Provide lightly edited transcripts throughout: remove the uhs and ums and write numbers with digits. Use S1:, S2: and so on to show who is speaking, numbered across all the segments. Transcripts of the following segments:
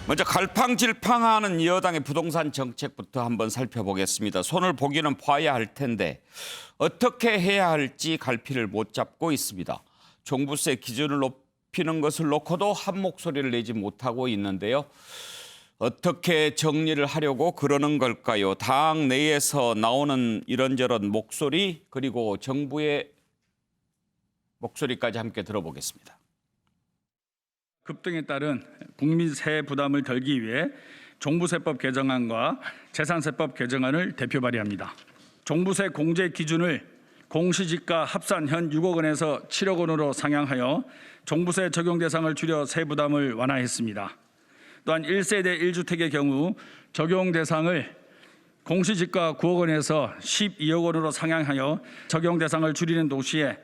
S1: 먼저 갈팡질팡하는 여당의 부동산 정책부터 한번 살펴보겠습니다. 손을 보기는 봐야 할 텐데 어떻게 해야 할지 갈피를 못 잡고 있습니다. 종부세 기준을 높이는 것을 놓고도 한 목소리를 내지 못하고 있는데요. 어떻게 정리를 하려고 그러는 걸까요? 당 내에서 나오는 이런저런 목소리 그리고 정부의 목소리까지 함께 들어보겠습니다.
S2: 급등에 따른 국민 세액 부담을 덜기 위해 종부세법 개정안과 재산세법 개정안을 대표 발의합니다. 종부세 공제 기준을 공시지가 합산 현 6억 원에서 7억 원으로 상향하여 종부세 적용 대상을 줄여 세 부담을 완화했습니다. 또한 1세대 1주택의 경우 적용 대상을 공시지가 9억 원에서 12억 원으로 상향하여 적용 대상을 줄이는 동시에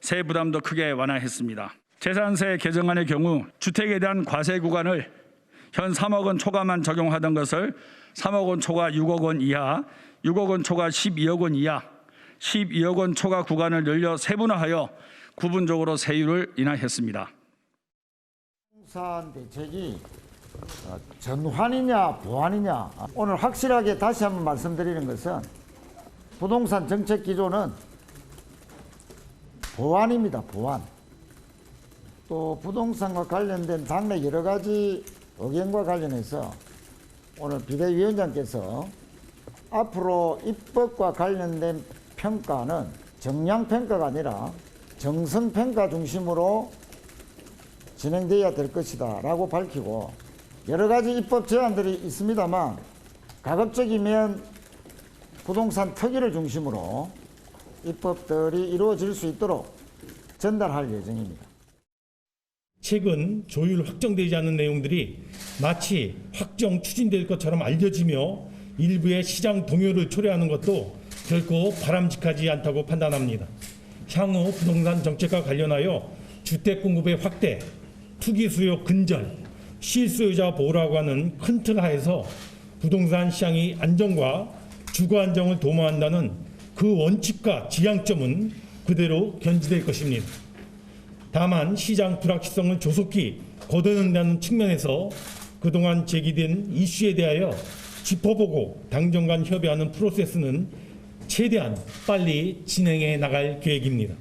S2: 세 부담도 크게 완화했습니다. 재산세 개정안의 경우 주택에 대한 과세 구간을 현 3억 원 초과만 적용하던 것을 3억 원 초과 6억 원 이하, 6억 원 초과 12억 원 이하, 12억 원 초과 구간을 늘려 세분화하여 구분적으로 세율을 인하했습니다.
S3: 부동산 대책이 전환이냐 보완이냐, 오늘 확실하게 다시 한번 말씀드리는 것은 부동산 정책 기조는 보완입니다. 보완. 또 부동산과 관련된 당내 여러 가지 의견과 관련해서 오늘 비대위원장께서 앞으로 입법과 관련된 평가는 정량평가가 아니라 정성평가 중심으로 진행되어야 될 것이다 라고 밝히고, 여러 가지 입법 제안들이 있습니다만 가급적이면 부동산 특위를 중심으로 입법들이 이루어질 수 있도록 전달할 예정입니다.
S4: 최근 조율 확정되지 않은 내용들이 마치 확정 추진될 것처럼 알려지며 일부의 시장 동요를 초래하는 것도 결코 바람직하지 않다고 판단합니다. 향후 부동산 정책과 관련하여 주택 공급의 확대, 투기 수요 근절, 실수요자 보호라고 하는 큰 틀 하에서 부동산 시장의 안정과 주거 안정을 도모한다는 그 원칙과 지향점은 그대로 견지될 것입니다. 다만 시장 불확실성을 조속히 걷어낸다는 측면에서 그동안 제기된 이슈에 대하여 짚어보고 당정 간 협의하는 프로세스는 최대한 빨리 진행해 나갈 계획입니다.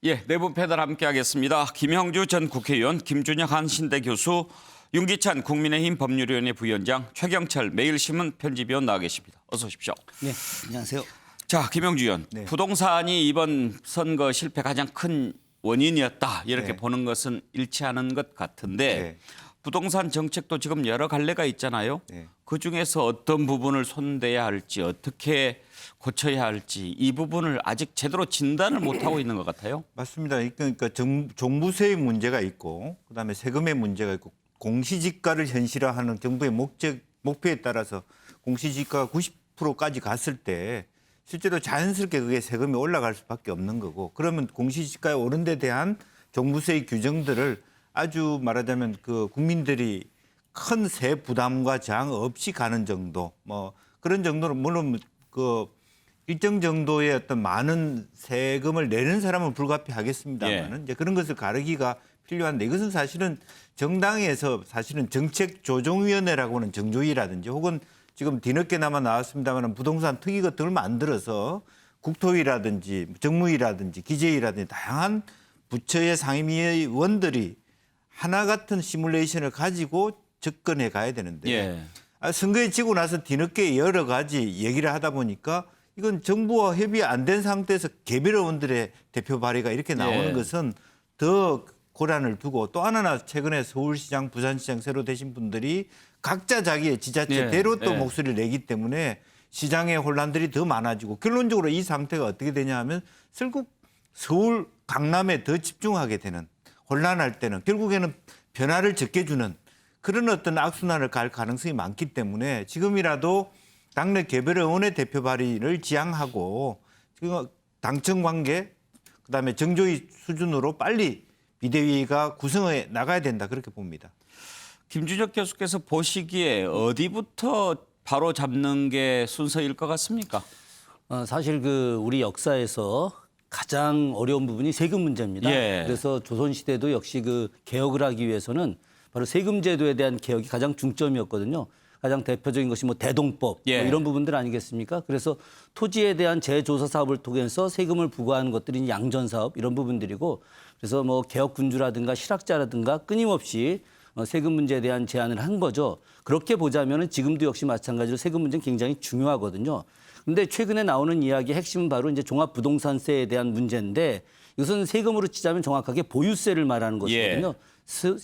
S1: 예, 내분 패널 함께하겠습니다. 김형주 전 국회의원, 김준혁 한신대 교수, 윤기찬 국민의힘 법률위원회 부위원장, 최경철 매일신문 편집위원 나와 계십니다. 어서 오십시오.
S5: 네, 안녕하세요.
S1: 자, 김형주 의원,
S5: 네.
S1: 부동산이 이번 선거 실패 가장 큰 원인이었다 이렇게
S5: 네.
S1: 보는 것은 일치하는 것 같은데
S5: 네.
S1: 부동산 정책도 지금 여러 갈래가 있잖아요.
S5: 네.
S1: 그중에서 어떤 부분을 손대야 할지 어떻게 고쳐야 할지 이 부분을 아직 제대로 진단을 못하고 있는 것 같아요.
S5: 맞습니다. 그러니까 종부세의 문제가 있고 그다음에 세금의 문제가 있고 공시지가를 현실화하는 정부의 목표에 따라서 공시지가가 90%까지 갔을 때 실제로 자연스럽게 그게 세금이 올라갈 수밖에 없는 거고, 그러면 공시지가에 오른 데 대한 종부세의 규정들을 아주 말하자면 그 국민들이 큰 세 부담과 저항 없이 가는 정도, 뭐 그런 정도로 물론 그 일정 정도의 어떤 많은 세금을 내는 사람은 불가피하겠습니다만은 이제 그런 것을 가르기가 필요한데, 이것은 사실은 정당에서 사실은 정책조정위원회라고 하는 정조위라든지 혹은 지금 뒤늦게나마 나왔습니다만 부동산 특위 같은 걸 만들어서 국토위라든지 정무위라든지 기재위라든지 다양한 부처의 상임위원들이 하나 같은 시뮬레이션을 가지고 접근해 가야 되는데 선거에 지고 나서 뒤늦게 여러 가지 얘기를 하다 보니까 이건 정부와 협의 안 된 상태에서 개별 의원들의 대표 발의가 이렇게 나오는 것은 더 고란을 두고, 또 하나 최근에 서울시장, 부산시장 새로 되신 분들이 각자 자기의 지자체대로 또 목소리를 내기 때문에 시장의 혼란들이 더 많아지고, 결론적으로 이 상태가 어떻게 되냐 하면 결국 서울, 강남에 더 집중하게 되는, 혼란할 때는 결국에는 변화를 적게 주는 그런 어떤 악순환을 갈 가능성이 많기 때문에 지금이라도 당내 개별 의원의 대표 발의를 지향하고 지금 당청 관계 그다음에 정조위 수준으로 빨리 비대위가 구성해 나가야 된다, 그렇게 봅니다.
S1: 김준혁 교수께서 보시기에 어디부터 바로 잡는 게 순서일 것 같습니까?
S6: 사실 우리 역사에서 가장 어려운 부분이 세금 문제입니다. 그래서 조선시대도 역시 개혁을 하기 위해서는 바로 세금 제도에 대한 개혁이 가장 중점이었거든요. 가장 대표적인 것이 뭐 대동법
S1: 예.
S6: 뭐 이런 부분들 아니겠습니까? 그래서 토지에 대한 재조사 사업을 통해서 세금을 부과하는 것들이 양전 사업 이런 부분들이고 그래서 뭐 개혁군주라든가 실학자라든가 끊임없이 세금 문제에 대한 제안을 한 거죠. 그렇게 보자면은 지금도 역시 마찬가지로 세금 문제는 굉장히 중요하거든요. 근데 최근에 나오는 이야기의 핵심은 바로 이제 종합부동산세에 대한 문제인데 이것은 세금으로 치자면 정확하게 보유세를 말하는 것이거든요.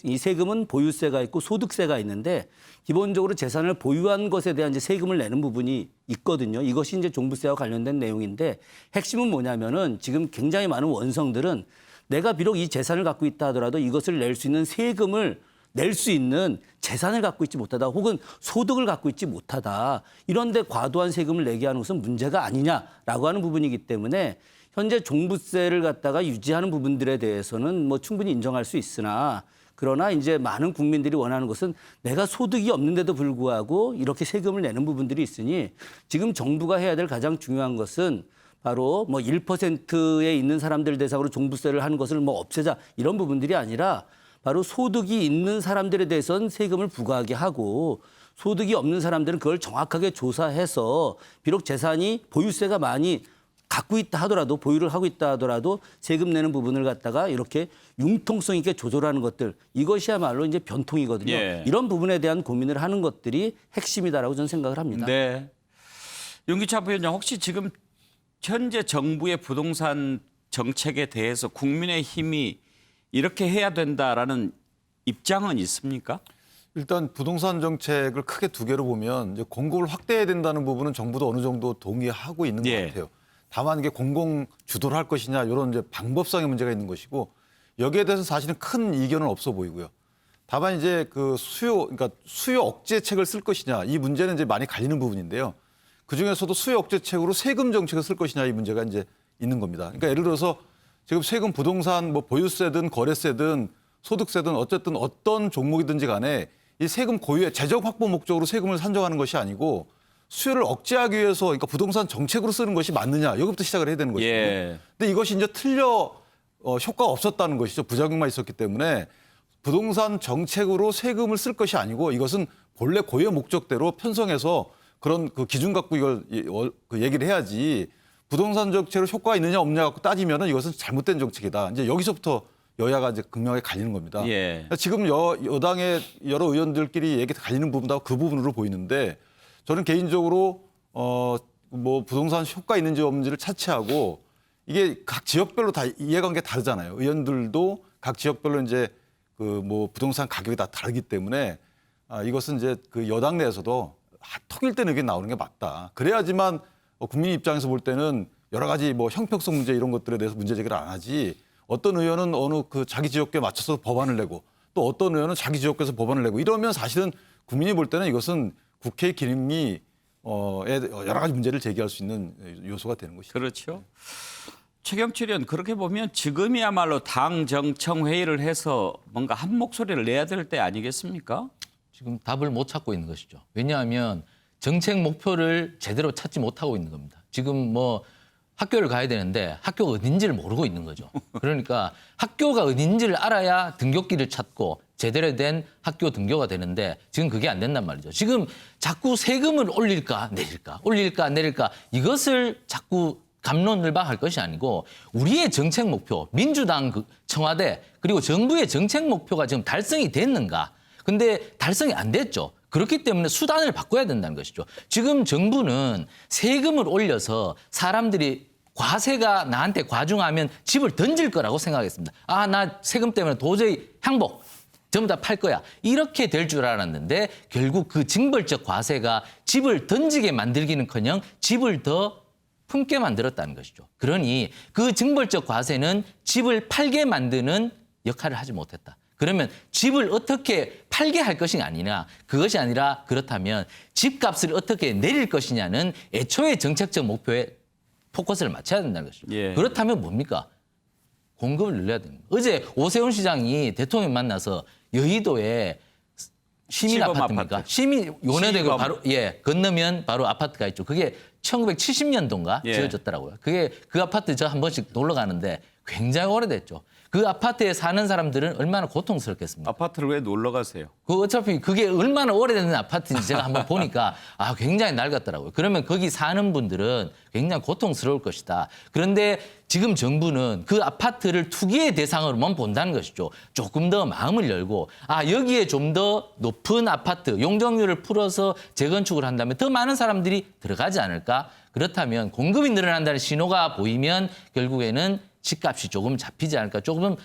S6: 이 세금은 보유세가 있고 소득세가 있는데 기본적으로 재산을 보유한 것에 대한 이제 세금을 내는 부분이 있거든요. 이것이 이제 종부세와 관련된 내용인데 핵심은 뭐냐면은 지금 굉장히 많은 원성들은 내가 비록 이 재산을 갖고 있다 하더라도 이것을 낼 수 있는 세금을 낼 수 있는 재산을 갖고 있지 못하다 혹은 소득을 갖고 있지 못하다. 이런데 과도한 세금을 내게 하는 것은 문제가 아니냐라고 하는 부분이기 때문에 현재 종부세를 갖다가 유지하는 부분들에 대해서는 뭐 충분히 인정할 수 있으나 그러나 이제 많은 국민들이 원하는 것은 내가 소득이 없는데도 불구하고 이렇게 세금을 내는 부분들이 있으니 지금 정부가 해야 될 가장 중요한 것은 바로 뭐 1%에 있는 사람들 대상으로 종부세를 하는 것을 뭐 없애자 이런 부분들이 아니라 바로 소득이 있는 사람들에 대해서는 세금을 부과하게 하고 소득이 없는 사람들은 그걸 정확하게 조사해서 비록 재산이 보유세가 많이 갖고 있다 하더라도 보유를 하고 있다 하더라도 세금 내는 부분을 갖다가 이렇게 융통성 있게 조절하는 것들 이것이야말로 이제 변통이거든요.
S1: 예.
S6: 이런 부분에 대한 고민을 하는 것들이 핵심이다라고 저는 생각을 합니다.
S1: 네. 윤기차 부위원장 혹시 지금 현재 정부의 부동산 정책에 대해서 국민의힘이 이렇게 해야 된다라는 입장은 있습니까?
S7: 일단 부동산 정책을 크게 두 개로 보면 이제 공급을 확대해야 된다는 부분은 정부도 어느 정도 동의하고 있는
S1: 예.
S7: 것 같아요. 다만 이게 공공 주도를 할 것이냐 이런 이제 방법상의 문제가 있는 것이고 여기에 대해서 사실은 큰 이견은 없어 보이고요. 다만 이제 그 그러니까 수요 억제책을 쓸 것이냐 이 문제는 이제 많이 갈리는 부분인데요. 그 중에서도 수요 억제책으로 세금 정책을 쓸 것이냐 이 문제가 이제 있는 겁니다. 그러니까 예를 들어서 지금 세금 부동산 뭐 보유세든 거래세든 소득세든 어쨌든 어떤 종목이든지 간에 이 세금 고유의 재정 확보 목적으로 세금을 산정하는 것이 아니고 수요를 억제하기 위해서 그러니까 부동산 정책으로 쓰는 것이 맞느냐 여기부터 시작을 해야 되는 것이거든요.
S1: 예.
S7: 근데 이것이 이제 효과가 없었다는 것이죠. 부작용만 있었기 때문에 부동산 정책으로 세금을 쓸 것이 아니고 이것은 본래 고유의 목적대로 편성해서 그런 그 기준 갖고 이걸 얘기를 해야지 부동산 정책으로 효과가 있느냐 없느냐 갖고 따지면은 이것은 잘못된 정책이다. 이제 여기서부터 여야가 이제 극명하게 갈리는 겁니다.
S1: 예.
S7: 지금 여당의 여러 의원들끼리 얘기 갈리는 부분도 그 부분으로 보이는데 저는 개인적으로 뭐 부동산 효과 있는지 없는지를 차치하고 이게 각 지역별로 다 이해관계 다르잖아요. 의원들도 각 지역별로 이제 그 뭐 부동산 가격이 다 다르기 때문에 이것은 이제 그 여당 내에서도 통일된 의견이 나오는 게 맞다. 그래야지만 국민 입장에서 볼 때는 여러 가지 뭐 형평성 문제 이런 것들에 대해서 문제 제기를 안 하지. 어떤 의원은 어느 그 자기 지역구에 맞춰서 법안을 내고 또 어떤 의원은 자기 지역구에서 법안을 내고 이러면 사실은 국민이 볼 때는 이것은 국회의 기능이 여러 가지 문제를 제기할 수 있는 요소가 되는 것이죠.
S1: 그렇죠. 최경철 의원 그렇게 보면 지금이야말로 당정청 회의를 해서 뭔가 한 목소리를 내야 될 때 아니겠습니까?
S8: 지금 답을 못 찾고 있는 것이죠. 왜냐하면 정책 목표를 제대로 찾지 못하고 있는 겁니다. 지금 뭐 학교를 가야 되는데 학교가 어딘지를 모르고 있는 거죠. 그러니까 학교가 어딘지를 알아야 등굣길을 찾고 제대로 된 학교 등교가 되는데 지금 그게 안 된단 말이죠. 지금 자꾸 세금을 올릴까 내릴까 올릴까 내릴까 이것을 자꾸 갑론을박할 것이 아니고 우리의 정책 목표, 민주당 청와대 그리고 정부의 정책 목표가 지금 달성이 됐는가. 근데 달성이 안 됐죠. 그렇기 때문에 수단을 바꿔야 된다는 것이죠. 지금 정부는 세금을 올려서 사람들이 과세가 나한테 과중하면 집을 던질 거라고 생각했습니다. 아, 나 세금 때문에 도저히 항복 전부 다 팔 거야. 이렇게 될 줄 알았는데 결국 그 징벌적 과세가 집을 던지게 만들기는커녕 집을 더 품게 만들었다는 것이죠. 그러니 그 징벌적 과세는 집을 팔게 만드는 역할을 하지 못했다. 그러면 집을 어떻게 팔게 할 것이 아니냐. 그것이 아니라 그렇다면 집값을 어떻게 내릴 것이냐는 애초에 정책적 목표에 포커스를 맞춰야 된다는 것이죠.
S1: 예.
S8: 그렇다면 뭡니까? 공급을 늘려야 됩니다. 어제 오세훈 시장이 대통령 만나서 여의도에 시민
S1: 시범
S8: 아파트입니까?
S1: 아파트.
S8: 시민 요네대교
S1: 시범.
S8: 바로 건너면 바로 아파트가 있죠. 그게 1970년도인가
S1: 예.
S8: 지어졌더라고요. 그게 그 아파트 저 한 번씩 놀러 가는데 굉장히 오래됐죠. 그 아파트에 사는 사람들은 얼마나 고통스럽겠습니까?
S1: 아파트를 왜 놀러 가세요?
S8: 어차피 그게 얼마나 오래된 아파트인지 제가 한번 보니까 굉장히 낡았더라고요. 그러면 거기 사는 분들은 굉장히 고통스러울 것이다. 그런데 지금 정부는 그 아파트를 투기의 대상으로만 본다는 것이죠. 조금 더 마음을 열고 여기에 좀 더 높은 아파트 용적률을 풀어서 재건축을 한다면 더 많은 사람들이 들어가지 않을까? 그렇다면 공급이 늘어난다는 신호가 보이면 결국에는 집값이 조금 잡히지 않을까? 조금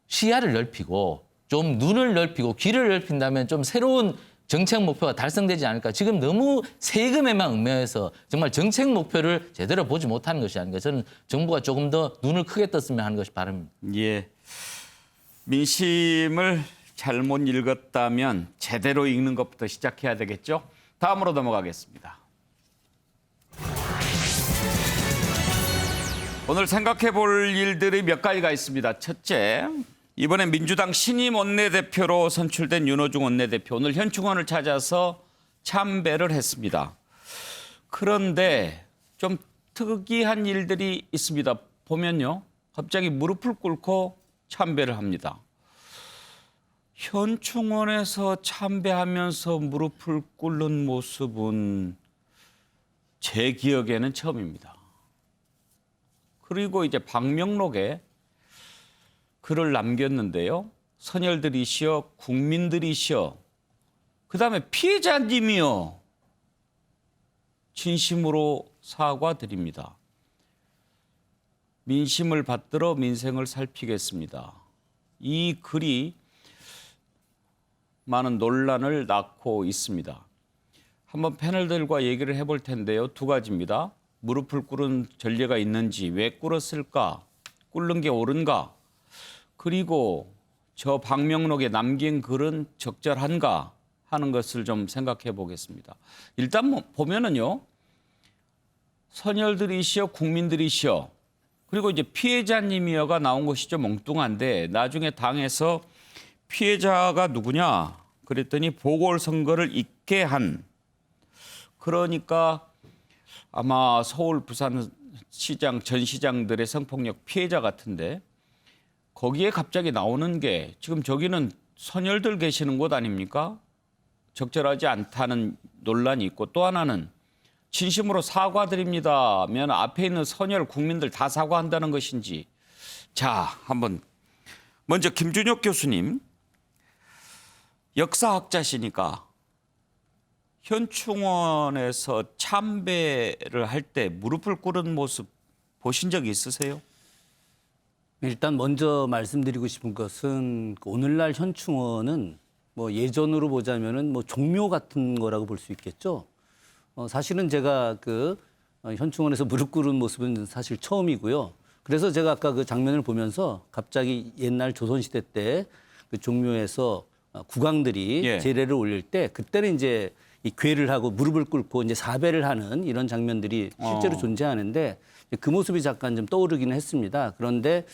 S8: 시야를 넓히고 좀 눈을 넓히고 귀를 넓힌다면 좀 새로운 정책 목표가 달성되지 않을까. 지금 너무 세금에만 얽매여서 정말 정책 목표를 제대로 보지 못하는 것이 아닌가. 저는 정부가 조금 더 눈을 크게 떴으면 하는 것이 바람입니다.
S1: 예. 민심을 잘못 읽었다면 제대로 읽는 것부터 시작해야 되겠죠? 다음으로 넘어가겠습니다. 오늘 생각해 볼 일들이 몇 가지가 있습니다. 첫째, 이번에 민주당 신임 원내대표로 선출된 윤호중 원내대표 오늘 현충원을 찾아서 참배를 했습니다. 그런데 좀 특이한 일들이 있습니다. 보면요. 갑자기 무릎을 꿇고 참배를 합니다. 현충원에서 참배하면서 무릎을 꿇는 모습은 제 기억에는 처음입니다. 그리고 이제 방명록에 글을 남겼는데요. 선열들이시여 국민들이시여 그다음에 피해자님이여 진심으로 사과드립니다. 민심을 받들어 민생을 살피겠습니다. 이 글이 많은 논란을 낳고 있습니다. 한번 패널들과 얘기를 해볼 텐데요. 두 가지입니다. 무릎을 꿇은 전례가 있는지, 왜 꿇었을까, 꿇는 게 옳은가, 그리고 저 방명록에 남긴 글은 적절한가 하는 것을 좀 생각해 보겠습니다. 일단 보면은요. 선열들이시여 국민들이시여 그리고 이제 피해자님이여가 나온 것이 좀 엉뚱한데 나중에 당에서 피해자가 누구냐 그랬더니 보궐선거를 잊게 한 그러니까 아마 서울 부산 시장 전 시장들의 성폭력 피해자 같은데 거기에 갑자기 나오는 게 지금 저기는 선열들 계시는 곳 아닙니까? 적절하지 않다는 논란이 있고 또 하나는 진심으로 사과드립니다면 앞에 있는 선열 국민들 다 사과한다는 것인지 자 한번 먼저 김준혁 교수님 역사학자시니까 현충원에서 참배를 할 때 무릎을 꿇은 모습 보신 적 있으세요?
S6: 일단 먼저 말씀드리고 싶은 것은 오늘날 현충원은 뭐 예전으로 보자면은 뭐 종묘 같은 거라고 볼 수 있겠죠. 사실은 제가 현충원에서 무릎 꿇은 모습은 사실 처음이고요. 그래서 제가 아까 그 장면을 보면서 갑자기 옛날 조선시대 때 그 종묘에서 국왕들이
S1: 예.
S6: 제례를 올릴 때 그때는 이제 이 궤를 하고 무릎을 꿇고 이제 사배를 하는 이런 장면들이 실제로 존재하는데 그 모습이 잠깐 좀 떠오르기는 했습니다. 그런데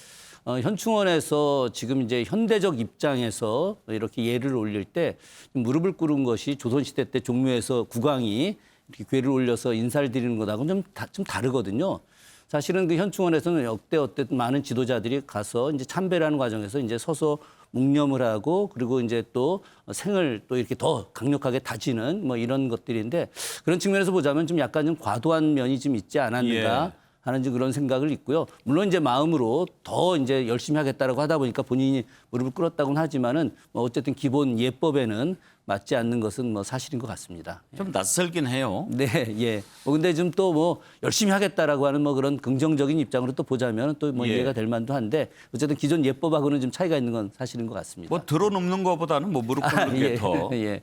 S6: 현충원에서 지금 이제 현대적 입장에서 이렇게 예를 올릴 때 무릎을 꿇은 것이 조선시대 때 종묘에서 국왕이 이렇게 궤를 올려서 인사를 드리는 것하고는 좀 다르거든요. 사실은 그 현충원에서는 역대 어쨌든 많은 지도자들이 가서 이제 참배라는 과정에서 이제 서서 묵념을 하고 그리고 이제 또 생을 또 이렇게 더 강력하게 다지는 뭐 이런 것들인데 그런 측면에서 보자면 좀 약간 좀 과도한 면이 좀 있지 않았는가
S1: 예.
S6: 하는 그런 생각을 있고요. 물론 이제 마음으로 더 이제 열심히 하겠다라고 하다 보니까 본인이 무릎을 꿇었다고는 하지만은 뭐 어쨌든 기본 예법에는 맞지 않는 것은 뭐 사실인 것 같습니다.
S1: 좀 낯설긴 해요.
S6: 네, 예. 근데 좀 또 뭐 열심히 하겠다라고 하는 뭐 그런 긍정적인 입장으로 또 보자면 또 뭐
S1: 예.
S6: 이해가 될 만도 한데 어쨌든 기존 예법하고는 좀 차이가 있는 건 사실인 것 같습니다.
S1: 뭐 들어눕는 것보다는 뭐 무릎 꿇는 게
S6: 예,
S1: 더.
S6: 예.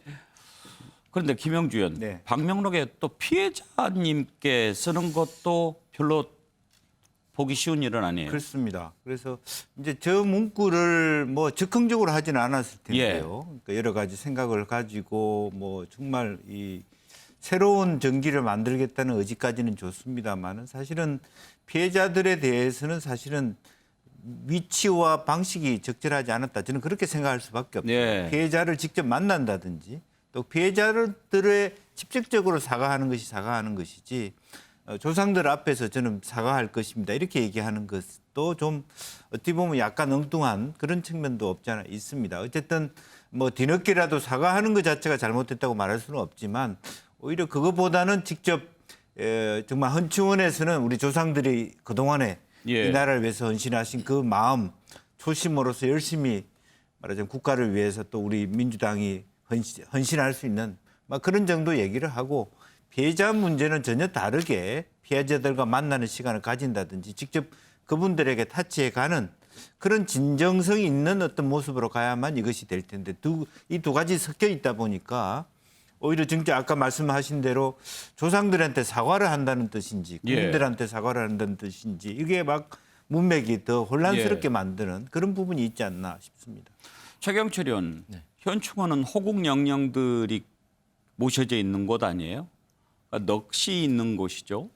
S1: 그런데 김영주 의원,
S5: 네.
S1: 방명록에 또 피해자님께 쓰는 것도 별로 보기 쉬운 일은 아니에요.
S5: 그렇습니다. 그래서 이제 저 문구를 뭐 적극적으로 하지는 않았을 텐데요. 그러니까 여러 가지 생각을 가지고 뭐 정말 이 새로운 정기를 만들겠다는 의지까지는 좋습니다만은 사실은 피해자들에 대해서는 사실은 위치와 방식이 적절하지 않았다. 저는 그렇게 생각할 수밖에 없어요.
S1: 네.
S5: 피해자를 직접 만난다든지 또 피해자들의 직접적으로 사과하는 것이 사과하는 것이지 조상들 앞에서 저는 사과할 것입니다. 이렇게 얘기하는 것도 좀 어떻게 보면 약간 엉뚱한 그런 측면도 없지 않아 있습니다. 어쨌든 뭐 뒤늦게라도 사과하는 것 자체가 잘못됐다고 말할 수는 없지만 오히려 그것보다는 직접 정말 헌충원에서는 우리 조상들이 그동안에
S1: 예.
S5: 이 나라를 위해서 헌신하신 그 마음 초심으로서 열심히 말하자면 국가를 위해서 또 우리 민주당이 헌신할 수 있는 막 그런 정도 얘기를 하고 피해자 문제는 전혀 다르게 피해자들과 만나는 시간을 가진다든지 직접 그분들에게 타치해가는 그런 진정성이 있는 어떤 모습으로 가야만 이것이 될 텐데 이 두 가지 섞여 있다 보니까 오히려 진짜 아까 말씀하신 대로 조상들한테 사과를 한다는 뜻인지 국민들한테 사과를 한다는 뜻인지 이게 막 문맥이 더 혼란스럽게 만드는 그런 부분이 있지 않나 싶습니다.
S1: 최경철 의원, 현충원은 호국 영령들이 모셔져 있는 곳 아니에요? 그러니까 넋이 있는 곳이죠.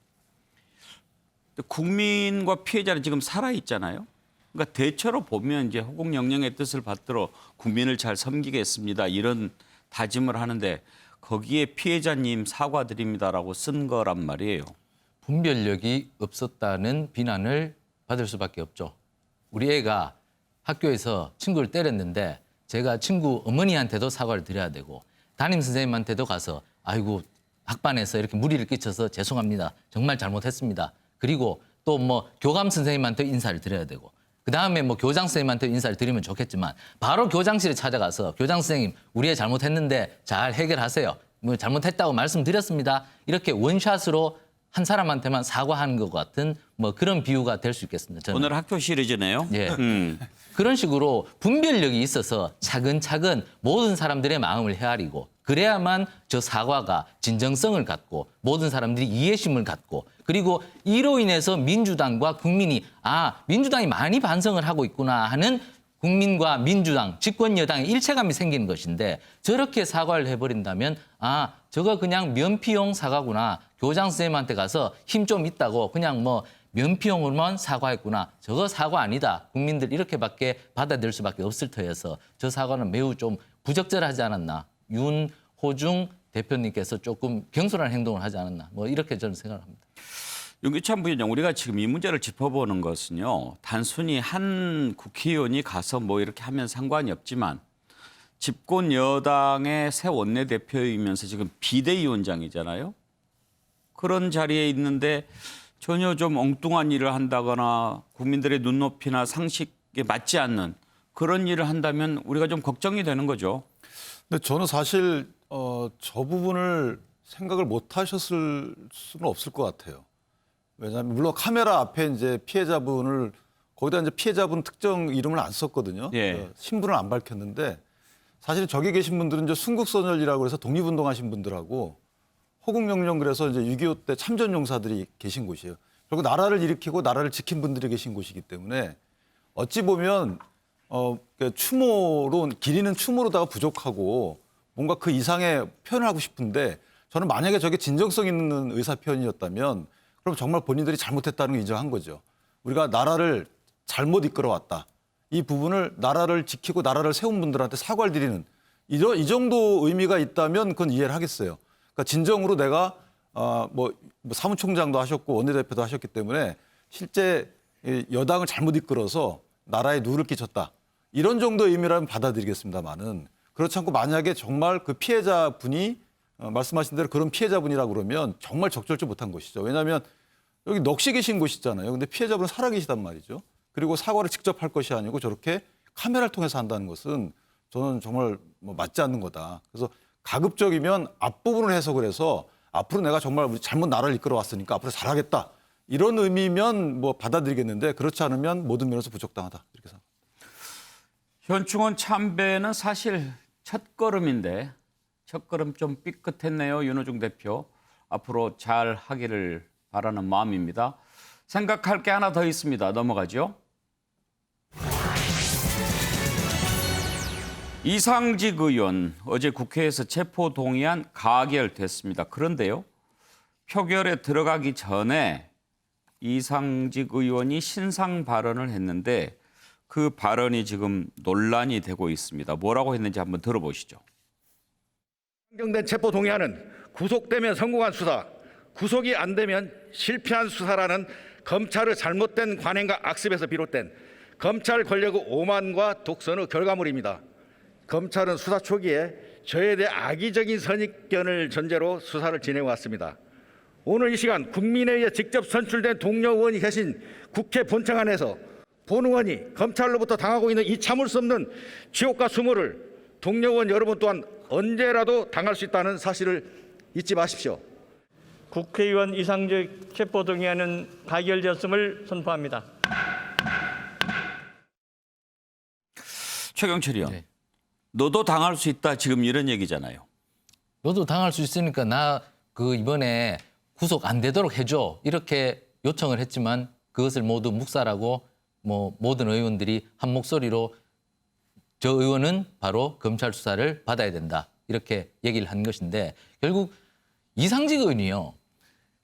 S1: 국민과 피해자는 지금 살아 있잖아요. 그러니까 대체로 보면 이제 호국 영령의 뜻을 받들어 국민을 잘 섬기겠습니다. 이런 다짐을 하는데 거기에 피해자님 사과드립니다라고 쓴 거란 말이에요.
S8: 분별력이 없었다는 비난을 받을 수밖에 없죠. 우리 애가 학교에서 친구를 때렸는데 제가 친구 어머니한테도 사과를 드려야 되고 담임 선생님한테도 가서 아이고 학반에서 이렇게 무리를 끼쳐서 죄송합니다. 정말 잘못했습니다. 그리고 또 뭐 교감 선생님한테 인사를 드려야 되고 그다음에 뭐 교장 선생님한테 인사를 드리면 좋겠지만 바로 교장실에 찾아가서 교장 선생님 우리 애 잘못했는데 잘 해결하세요. 뭐 잘못했다고 말씀드렸습니다. 이렇게 원샷으로 한 사람한테만 사과하는 것 같은 뭐 그런 비유가 될 수 있겠습니다. 저는.
S1: 오늘 학교 시리즈네요.
S8: 예. 그런 식으로 분별력이 있어서 차근차근 모든 사람들의 마음을 헤아리고 그래야만 저 사과가 진정성을 갖고 모든 사람들이 이해심을 갖고 그리고 이로 인해서 민주당과 국민이 민주당이 많이 반성을 하고 있구나 하는 국민과 민주당, 집권 여당의 일체감이 생기는 것인데 저렇게 사과를 해버린다면 저거 그냥 면피용 사과구나. 교장 선생님한테 가서 힘 좀 있다고 그냥 뭐 면피용으로만 사과했구나. 저거 사과 아니다. 국민들 이렇게밖에 받아들일 수밖에 없을 터여서 저 사과는 매우 좀 부적절하지 않았나. 윤호중 대표님께서 조금 경솔한 행동을 하지 않았나. 뭐 이렇게 저는 생각을 합니다.
S1: 윤기찬 부위원장, 우리가 지금 이 문제를 짚어보는 것은요. 단순히 한 국회의원이 가서 뭐 이렇게 하면 상관이 없지만 집권 여당의 새 원내대표이면서 지금 비대위원장이잖아요. 그런 자리에 있는데 전혀 좀 엉뚱한 일을 한다거나 국민들의 눈높이나 상식에 맞지 않는 그런 일을 한다면 우리가 좀 걱정이 되는 거죠.
S7: 근데 저는 사실 저 부분을 생각을 못 하셨을 수는 없을 것 같아요. 왜냐하면 물론 카메라 앞에 이제 피해자분을 거기다 이제 피해자분 특정 이름을 안 썼거든요.
S1: 예.
S7: 신분을 안 밝혔는데 사실 저기 계신 분들은 이제 순국선열이라고 해서 독립운동하신 분들하고 호국영령 그래서 이제 6.25 때 참전용사들이 계신 곳이에요. 그리고 나라를 일으키고 나라를 지킨 분들이 계신 곳이기 때문에 어찌 보면 추모로 기리는 추모로다가 부족하고 뭔가 그 이상의 표현을 하고 싶은데 저는 만약에 저게 진정성 있는 의사 표현이었다면 그럼 정말 본인들이 잘못했다는 걸 인정한 거죠. 우리가 나라를 잘못 이끌어왔다. 이 부분을 나라를 지키고 나라를 세운 분들한테 사과를 드리는 이 정도 의미가 있다면 그건 이해를 하겠어요. 그러니까 진정으로 내가 뭐 사무총장도 하셨고 원내대표도 하셨기 때문에 실제 여당을 잘못 이끌어서 나라에 누를 끼쳤다. 이런 정도의 의미라면 받아들이겠습니다만은 그렇지 않고 만약에 정말 그 피해자분이 말씀하신 대로 그런 피해자분이라고 그러면 정말 적절치 못한 것이죠. 왜냐하면 여기 넋이 계신 곳이잖아요. 근데 피해자분은 살아계시단 말이죠. 그리고 사과를 직접 할 것이 아니고 저렇게 카메라를 통해서 한다는 것은 저는 정말 맞지 않는 거다. 그래서 가급적이면 앞부분을 해석을 해서 앞으로 내가 정말 잘못 나라를 이끌어 왔으니까 앞으로 잘하겠다. 이런 의미면 뭐 받아들이겠는데 그렇지 않으면 모든 면에서 부적당하다. 이렇게 생각합니다.
S1: 현충원 참배는 사실 첫걸음인데 첫걸음 좀 삐끗했네요. 윤호중 대표. 앞으로 잘 하기를 바라는 마음입니다. 생각할 게 하나 더 있습니다. 넘어가죠. 이상직 의원 어제 국회에서 체포동의안 가결됐습니다. 그런데요. 표결에 들어가기 전에 이상직 의원이 신상 발언을 했는데 그 발언이 지금 논란이 되고 있습니다. 뭐라고 했는지 한번 들어보시죠.
S9: 상정된 체포 동의안은 구속되면 성공한 수사, 구속이 안 되면 실패한 수사라는 검찰의 잘못된 관행과 악습에서 비롯된 검찰 권력의 오만과 독선의 결과물입니다. 검찰은 수사 초기에 저에 대해 악의적인 선입견을 전제로 수사를 지내왔습니다. 오늘 이 시간 국민에 의해 직접 선출된 동료 의원이 계신 국회 본청 안에서 본 의원이 검찰로부터 당하고 있는 이 참을 수 없는 지옥과 수모를 동료 의원 여러분 또한 언제라도 당할 수 있다는 사실을 잊지 마십시오.
S10: 국회의원 이상직 체포동의안은 가결되었음을 선포합니다.
S1: 최경철 의원,
S8: 네.
S1: 너도 당할 수 있다 지금 이런 얘기잖아요.
S8: 너도 당할 수 있으니까 나 이번에 구속 안 되도록 해줘 이렇게 요청을 했지만 그것을 모두 묵살하고 모든 의원들이 한 목소리로 저 의원은 바로 검찰 수사를 받아야 된다 이렇게 얘기를 한 것인데 결국 이상직 의원이요.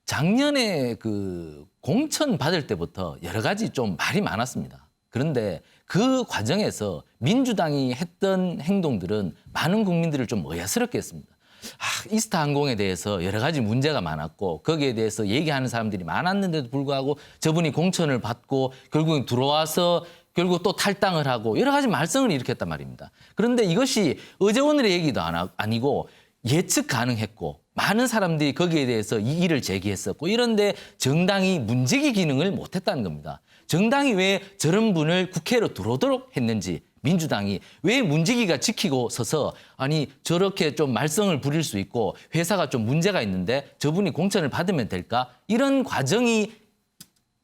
S8: 작년에 공천 받을 때부터 여러 가지 좀 말이 많았습니다. 그런데 그 과정에서 민주당이 했던 행동들은 많은 국민들을 좀 의아스럽게 했습니다. 이스타 항공에 대해서 여러 가지 문제가 많았고 거기에 대해서 얘기하는 사람들이 많았는데도 불구하고 저분이 공천을 받고 결국 들어와서 결국 또 탈당을 하고 여러 가지 말썽을 일으켰단 말입니다. 그런데 이것이 어제 오늘의 얘기도 아니고 예측 가능했고 많은 사람들이 거기에 대해서 이의를 제기했었고 이런데 정당이 문지기 기능을 못했다는 겁니다. 정당이 왜 저런 분을 국회로 들어오도록 했는지 민주당이 왜 문지기가 지키고 서서 아니 저렇게 좀 말썽을 부릴 수 있고 회사가 좀 문제가 있는데 저분이 공천을 받으면 될까? 이런 과정이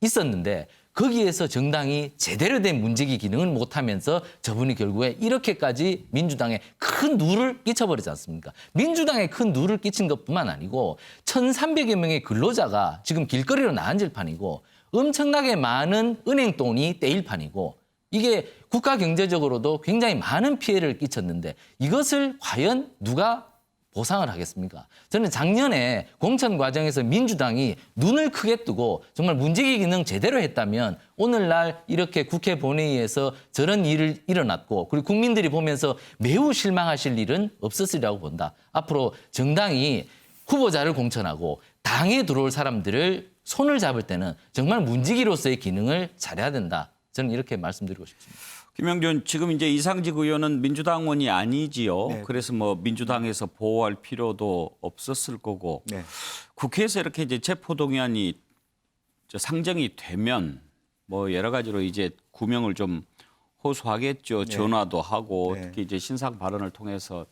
S8: 있었는데 거기에서 정당이 제대로 된 문지기 기능을 못하면서 저분이 결국에 이렇게까지 민주당에 큰 누를 끼쳐버리지 않습니까? 민주당에 큰 누를 끼친 것뿐만 아니고 1,300여 명의 근로자가 지금 길거리로 나앉을 판이고 엄청나게 많은 은행 돈이 떼일 판이고 이게 국가 경제적으로도 굉장히 많은 피해를 끼쳤는데 이것을 과연 누가 보상을 하겠습니까? 저는 작년에 공천 과정에서 민주당이 눈을 크게 뜨고 정말 문지기 기능 제대로 했다면 오늘날 이렇게 국회 본회의에서 저런 일이 일어났고 그리고 국민들이 보면서 매우 실망하실 일은 없었으리라고 본다. 앞으로 정당이 후보자를 공천하고 당에 들어올 사람들을 손을 잡을 때는 정말 문지기로서의 기능을 잘해야 된다. 저는 이렇게 말씀드리고 싶습니다.
S1: 김영준, 지금 이제 이상직 의원은 민주당원이 아니지요.
S5: 네.
S1: 그래서 민주당에서 보호할 필요도 없었을 거고
S5: 네.
S1: 국회에서 이렇게 이제 체포동의안이 상정이 되면 여러 가지로 이제 구명을 좀 호소하겠죠.
S5: 네.
S1: 전화도 하고
S5: 네.
S1: 특히 이제 신상 발언을 통해서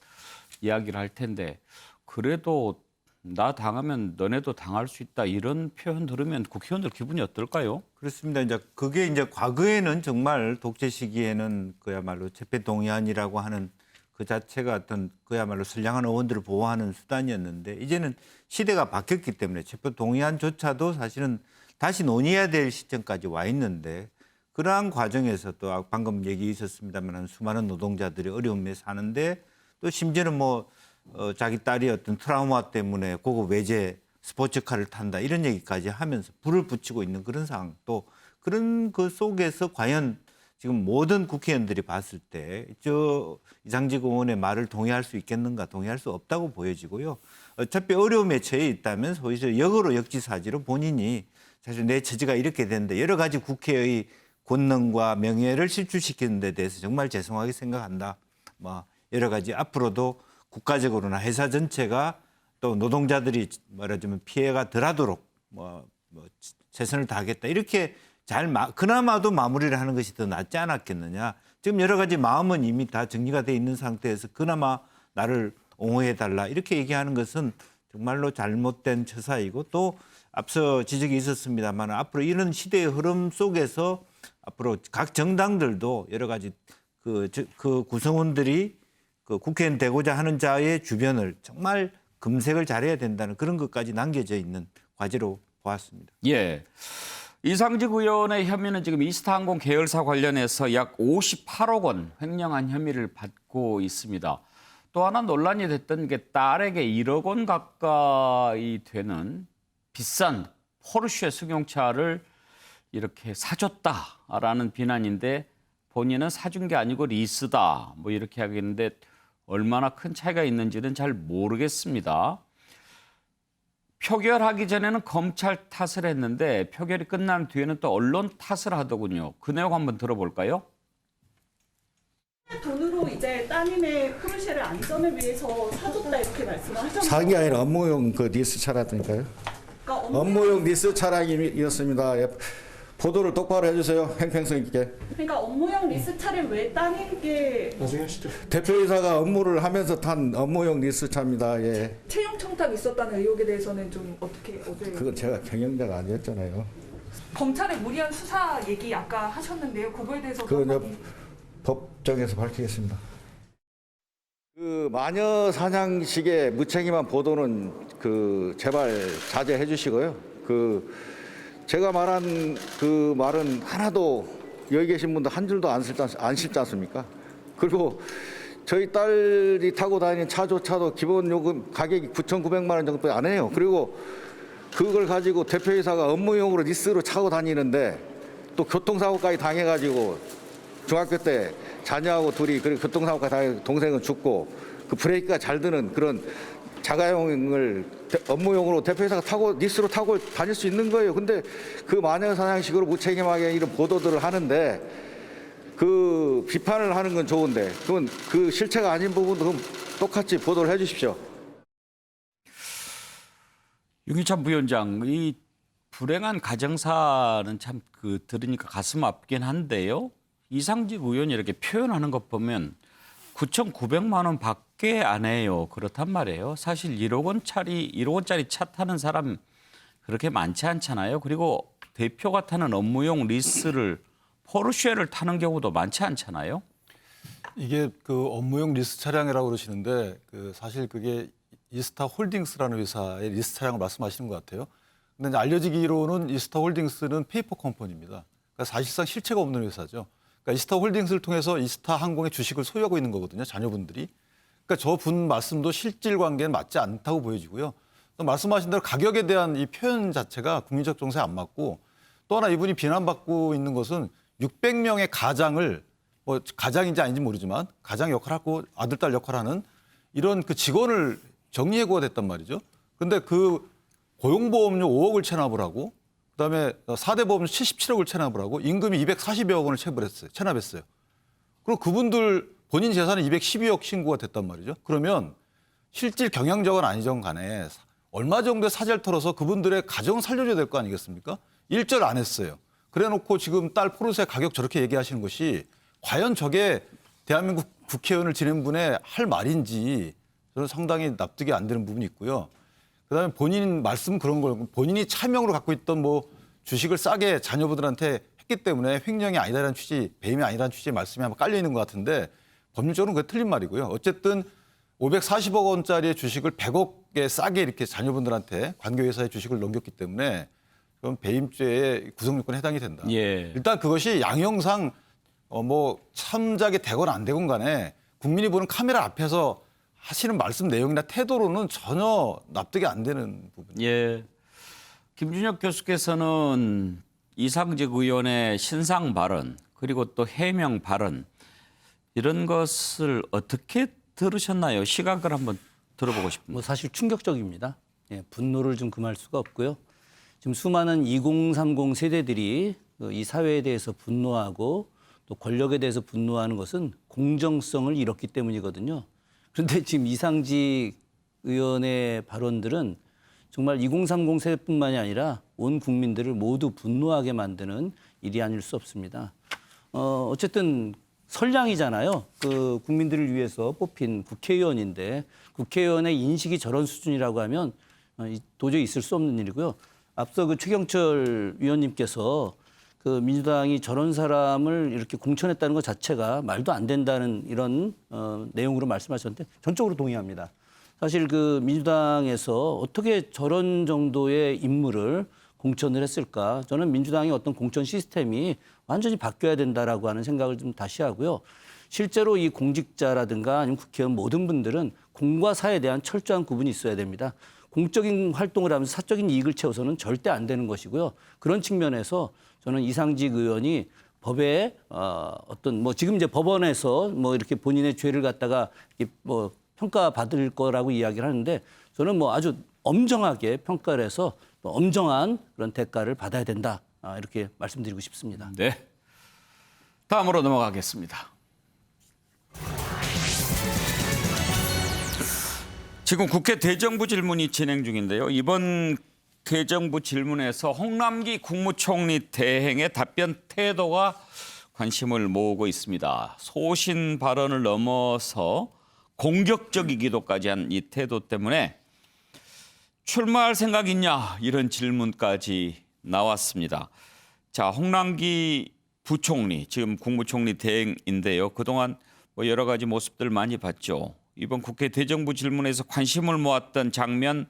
S1: 이야기를 할 텐데 그래도 나 당하면 너네도 당할 수 있다 이런 표현 들으면 국회의원들 기분이 어떨까요?
S5: 그렇습니다. 이제 그게 이제 과거에는 정말 독재 시기에는 그야말로 체포동의안이라고 하는 그 자체가 어떤 그야말로 선량한 의원들을 보호하는 수단이었는데 이제는 시대가 바뀌었기 때문에 체포동의안조차도 사실은 다시 논의해야 될 시점까지 와 있는데 그러한 과정에서 또 방금 얘기 있었습니다만 수많은 노동자들이 어려움에 사는데 또 심지어는 자기 딸이 어떤 트라우마 때문에 고급 외제 스포츠카를 탄다 이런 얘기까지 하면서 불을 붙이고 있는 그런 상황 또 그런 그 속에서 과연 지금 모든 국회의원들이 봤을 때 이상직 의원의 말을 동의할 수 있겠는가 동의할 수 없다고 보여지고요. 어차피 어려움에 처해 있다면 소위 역으로 역지사지로 본인이 사실 내 처지가 이렇게 되는데 여러 가지 국회의 권능과 명예를 실추시키는 데 대해서 정말 죄송하게 생각한다. 여러 가지 앞으로도 국가적으로나 회사 전체가 또 노동자들이 말하자면 피해가 덜하도록 최선을 다하겠다. 이렇게 그나마도 마무리를 하는 것이 더 낫지 않았겠느냐. 지금 여러 가지 마음은 이미 다 정리가 돼 있는 상태에서 그나마 나를 옹호해달라. 이렇게 얘기하는 것은 정말로 잘못된 처사이고 또 앞서 지적이 있었습니다만 앞으로 이런 시대의 흐름 속에서 앞으로 각 정당들도 여러 가지 그 구성원들이 그 국회의원 되고자 하는 자의 주변을 정말 검색을 잘해야 된다는 그런 것까지 남겨져 있는 과제로 보았습니다.
S1: 예. 이상직 의원의 혐의는 지금 이스타항공 계열사 관련해서 약 58억 원 횡령한 혐의를 받고 있습니다. 또 하나 논란이 됐던 게 딸에게 1억 원 가까이 되는 비싼 포르쉐 승용차를 이렇게 사줬다라는 비난인데 본인은 사준 게 아니고 리스다 이렇게 하겠는데 얼마나 큰 차이가 있는지는 잘 모르겠습니다. 표결하기 전에는 검찰 탓을 했는데 표결이 끝난 뒤에는 또 언론 탓을 하더군요. 그 내용 한번 들어볼까요?
S11: 돈으로 이제 따님의 포르쉐를 안전을 위해서 사줬다 이렇게 말씀하셨는데
S12: 사는 게 아니라 업무용 그 리스 차라니까요.
S11: 그러니까
S12: 업무용 리스 차량이었습니다. 예. 보도를 똑바로 해주세요. 행평성 있게.
S11: 그러니까 업무용 리스차를 왜 따님께
S12: 대표이사가 업무를 하면서 탄 업무용 리스차입니다. 예.
S11: 채용 청탁 있었다는 의혹에 대해서는 좀 어떻게 어제
S12: 그건 제가 경영자가 아니었잖아요.
S11: 검찰의 무리한 수사 얘기 아까 하셨는데요. 그거에 대해서
S12: 그건 법정에서 밝히겠습니다.
S9: 그 마녀 사냥식의 무책임한 보도는 제발 자제해 주시고요. 제가 말한 그 말은 하나도 여기 계신 분들 한 줄도 안 싫지 않습니까? 그리고 저희 딸이 타고 다니는 차조차도 기본 요금 가격이 9,900만 원 정도 안 해요. 그리고 그걸 가지고 대표이사가 업무용으로 리스로 차고 다니는데 또 교통사고까지 당해가지고 중학교 때 자녀하고 둘이 그리고 교통사고까지 당해 동생은 죽고 그 브레이크가 잘 드는 그런 자가용을 업무용으로 대표이사가 타고 리스로 타고 다닐 수 있는 거예요. 근데 그 마녀 사냥식으로 무책임하게 이런 보도들을 하는데 그 비판을 하는 건 좋은데 그건 그 실체가 아닌 부분도 그럼 똑같이 보도를 해 주십시오.
S1: 윤기찬 부위원장, 이 불행한 가정사는 참 들으니까 가슴 아프긴 한데요. 이상직 의원이 이렇게 표현하는 것 보면 9,900만 원 밖에 안 해요. 그렇단 말이에요. 사실 1억 원짜리 차 타는 사람 그렇게 많지 않잖아요. 그리고 대표가 타는 업무용 리스를 포르쉐를 타는 경우도 많지 않잖아요.
S7: 이게 그 업무용 리스 차량이라고 그러시는데 사실 그게 이스타 홀딩스라는 회사의 리스 차량을 말씀하시는 것 같아요. 근데 이제 알려지기로는 이스타 홀딩스는 페이퍼 컴퍼니입니다. 그러니까 사실상 실체가 없는 회사죠. 그러니까 이스타 홀딩스를 통해서 이스타 항공의 주식을 소유하고 있는 거거든요. 자녀분들이. 그러니까 저분 말씀도 실질 관계는 맞지 않다고 보여지고요. 또 말씀하신 대로 가격에 대한 이 표현 자체가 국민적 정서에 안 맞고 또 하나 이분이 비난받고 있는 것은 600명의 가장을 뭐 가장인지 아닌지 모르지만 가장 역할하고 아들, 딸 역할하는 이런 그 직원을 정리해고가 됐단 말이죠. 그런데 그 고용보험료 5억을 체납을 하고 그다음에 4대 보험료 77억을 체납을 하고 임금이 240여 원을 체납했어요. 그리고 그분들 본인 재산은 212억 신고가 됐단 말이죠. 그러면 실질 경영적은 아니건 간에 얼마 정도의 사재를 털어서 그분들의 가정을 살려줘야 될 거 아니겠습니까? 일절 안 했어요. 그래놓고 지금 딸 포르쉐 가격 저렇게 얘기하시는 것이 과연 저게 대한민국 국회의원을 지낸 분의 할 말인지 저는 상당히 납득이 안 되는 부분이 있고요. 그다음에 본인 말씀 그런 걸 본인이 차명으로 갖고 있던 뭐 주식을 싸게 자녀분들한테 했기 때문에 횡령이 아니다라는 취지, 배임이 아니다라는 취지의 말씀이 아마 깔려 있는 것 같은데 법률적으로는 그게 틀린 말이고요. 어쨌든 540억 원짜리의 주식을 100억에 싸게 이렇게 자녀분들한테 관계회사의 주식을 넘겼기 때문에 그건 배임죄의 구성요건에 해당이 된다.
S1: 예.
S7: 일단 그것이 양형상 뭐 참작이 되건 안 되건 간에 국민이 보는 카메라 앞에서 하시는 말씀 내용이나 태도로는 전혀 납득이 안 되는 부분이에요.
S1: 예. 김준혁 교수께서는 이상직 의원의 신상 발언 그리고 또 해명 발언 이런 것을 어떻게 들으셨나요? 시각을 한번 들어보고 싶습니다.
S6: 뭐 사실 충격적입니다. 예, 분노를 좀 금할 수가 없고요. 지금 수많은 2030 세대들이 이 사회에 대해서 분노하고 또 권력에 대해서 분노하는 것은 공정성을 잃었기 때문이거든요. 그런데 지금 이상직 의원의 발언들은 정말 2030 세대뿐만이 아니라 온 국민들을 모두 분노하게 만드는 일이 아닐 수 없습니다. 어쨌든 선량이잖아요. 그 국민들을 위해서 뽑힌 국회의원인데 국회의원의 인식이 저런 수준이라고 하면 도저히 있을 수 없는 일이고요. 앞서 그 최경철 위원님께서 그 민주당이 저런 사람을 이렇게 공천했다는 것 자체가 말도 안 된다는 이런 내용으로 말씀하셨는데 전적으로 동의합니다. 사실 그 민주당에서 어떻게 저런 정도의 인물을 공천을 했을까? 저는 민주당의 어떤 공천 시스템이 완전히 바뀌어야 된다라고 하는 생각을 좀 다시 하고요. 실제로 이 공직자라든가 아니면 국회의원 모든 분들은 공과 사에 대한 철저한 구분이 있어야 됩니다. 공적인 활동을 하면서 사적인 이익을 채워서는 절대 안 되는 것이고요. 그런 측면에서 저는 이상직 의원이 법에 어떤 뭐 지금 이제 법원에서 뭐 이렇게 본인의 죄를 갖다가 뭐 평가받을 거라고 이야기를 하는데 저는 뭐 아주 엄정하게 평가를 해서 또 엄정한 그런 대가를 받아야 된다. 이렇게 말씀드리고 싶습니다.
S1: 네. 다음으로 넘어가겠습니다. 지금 국회 대정부 질문이 진행 중인데요. 이번 대정부 질문에서 홍남기 국무총리 대행의 답변 태도가 관심을 모으고 있습니다. 소신 발언을 넘어서 공격적이기도까지 한 이 태도 때문에 출마할 생각 있냐 이런 질문까지 나왔습니다. 자, 홍남기 부총리 지금 국무총리 대행인데요. 그동안 뭐 여러 가지 모습들 많이 봤죠. 이번 국회 대정부 질문에서 관심을 모았던 장면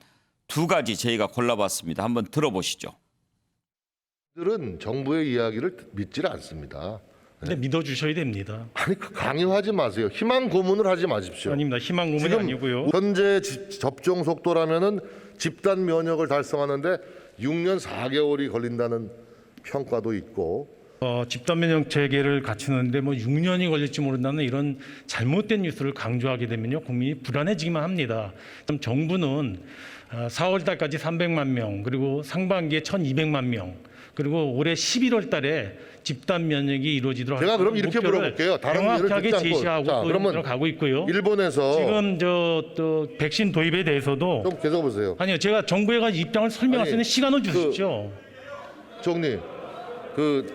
S1: 2가지 저희가 골라봤습니다. 한번 들어보시죠.
S13: 들은 정부의 이야기를 믿질 않습니다.
S4: 근데 믿어주셔야 됩니다.
S13: 아니 강요하지 마세요. 희망 고문을 하지 마십시오.
S4: 아닙니다. 희망 고문이
S13: 지금
S4: 아니고요.
S13: 현재 접종 속도라면은 집단 면역을 달성하는데 6년 4개월이 걸린다는 평가도 있고.
S4: 집단 면역 체계를 갖추는데 뭐 6년이 걸릴지 모른다는 이런 잘못된 뉴스를 강조하게 되면요 국민이 불안해지기만 합니다. 그럼 정부는 4월 달까지 300만 명 그리고 상반기에 1,200만 명 그리고 올해 11월 달에 집단 면역이 이루어지도록
S13: 제가 그럼 이렇게 물어볼게요. 다른
S4: 명확하게
S13: 예를 듣지 않고.
S4: 제시하고
S13: 자, 그러면
S4: 들어가고 있고요.
S13: 일본에서
S4: 지금 또 백신 도입에 대해서도
S13: 좀 계속 보세요.
S4: 아니요 제가 정부에 가서 입장을 설명할 수 있는 시간을 주십시오.
S13: 총리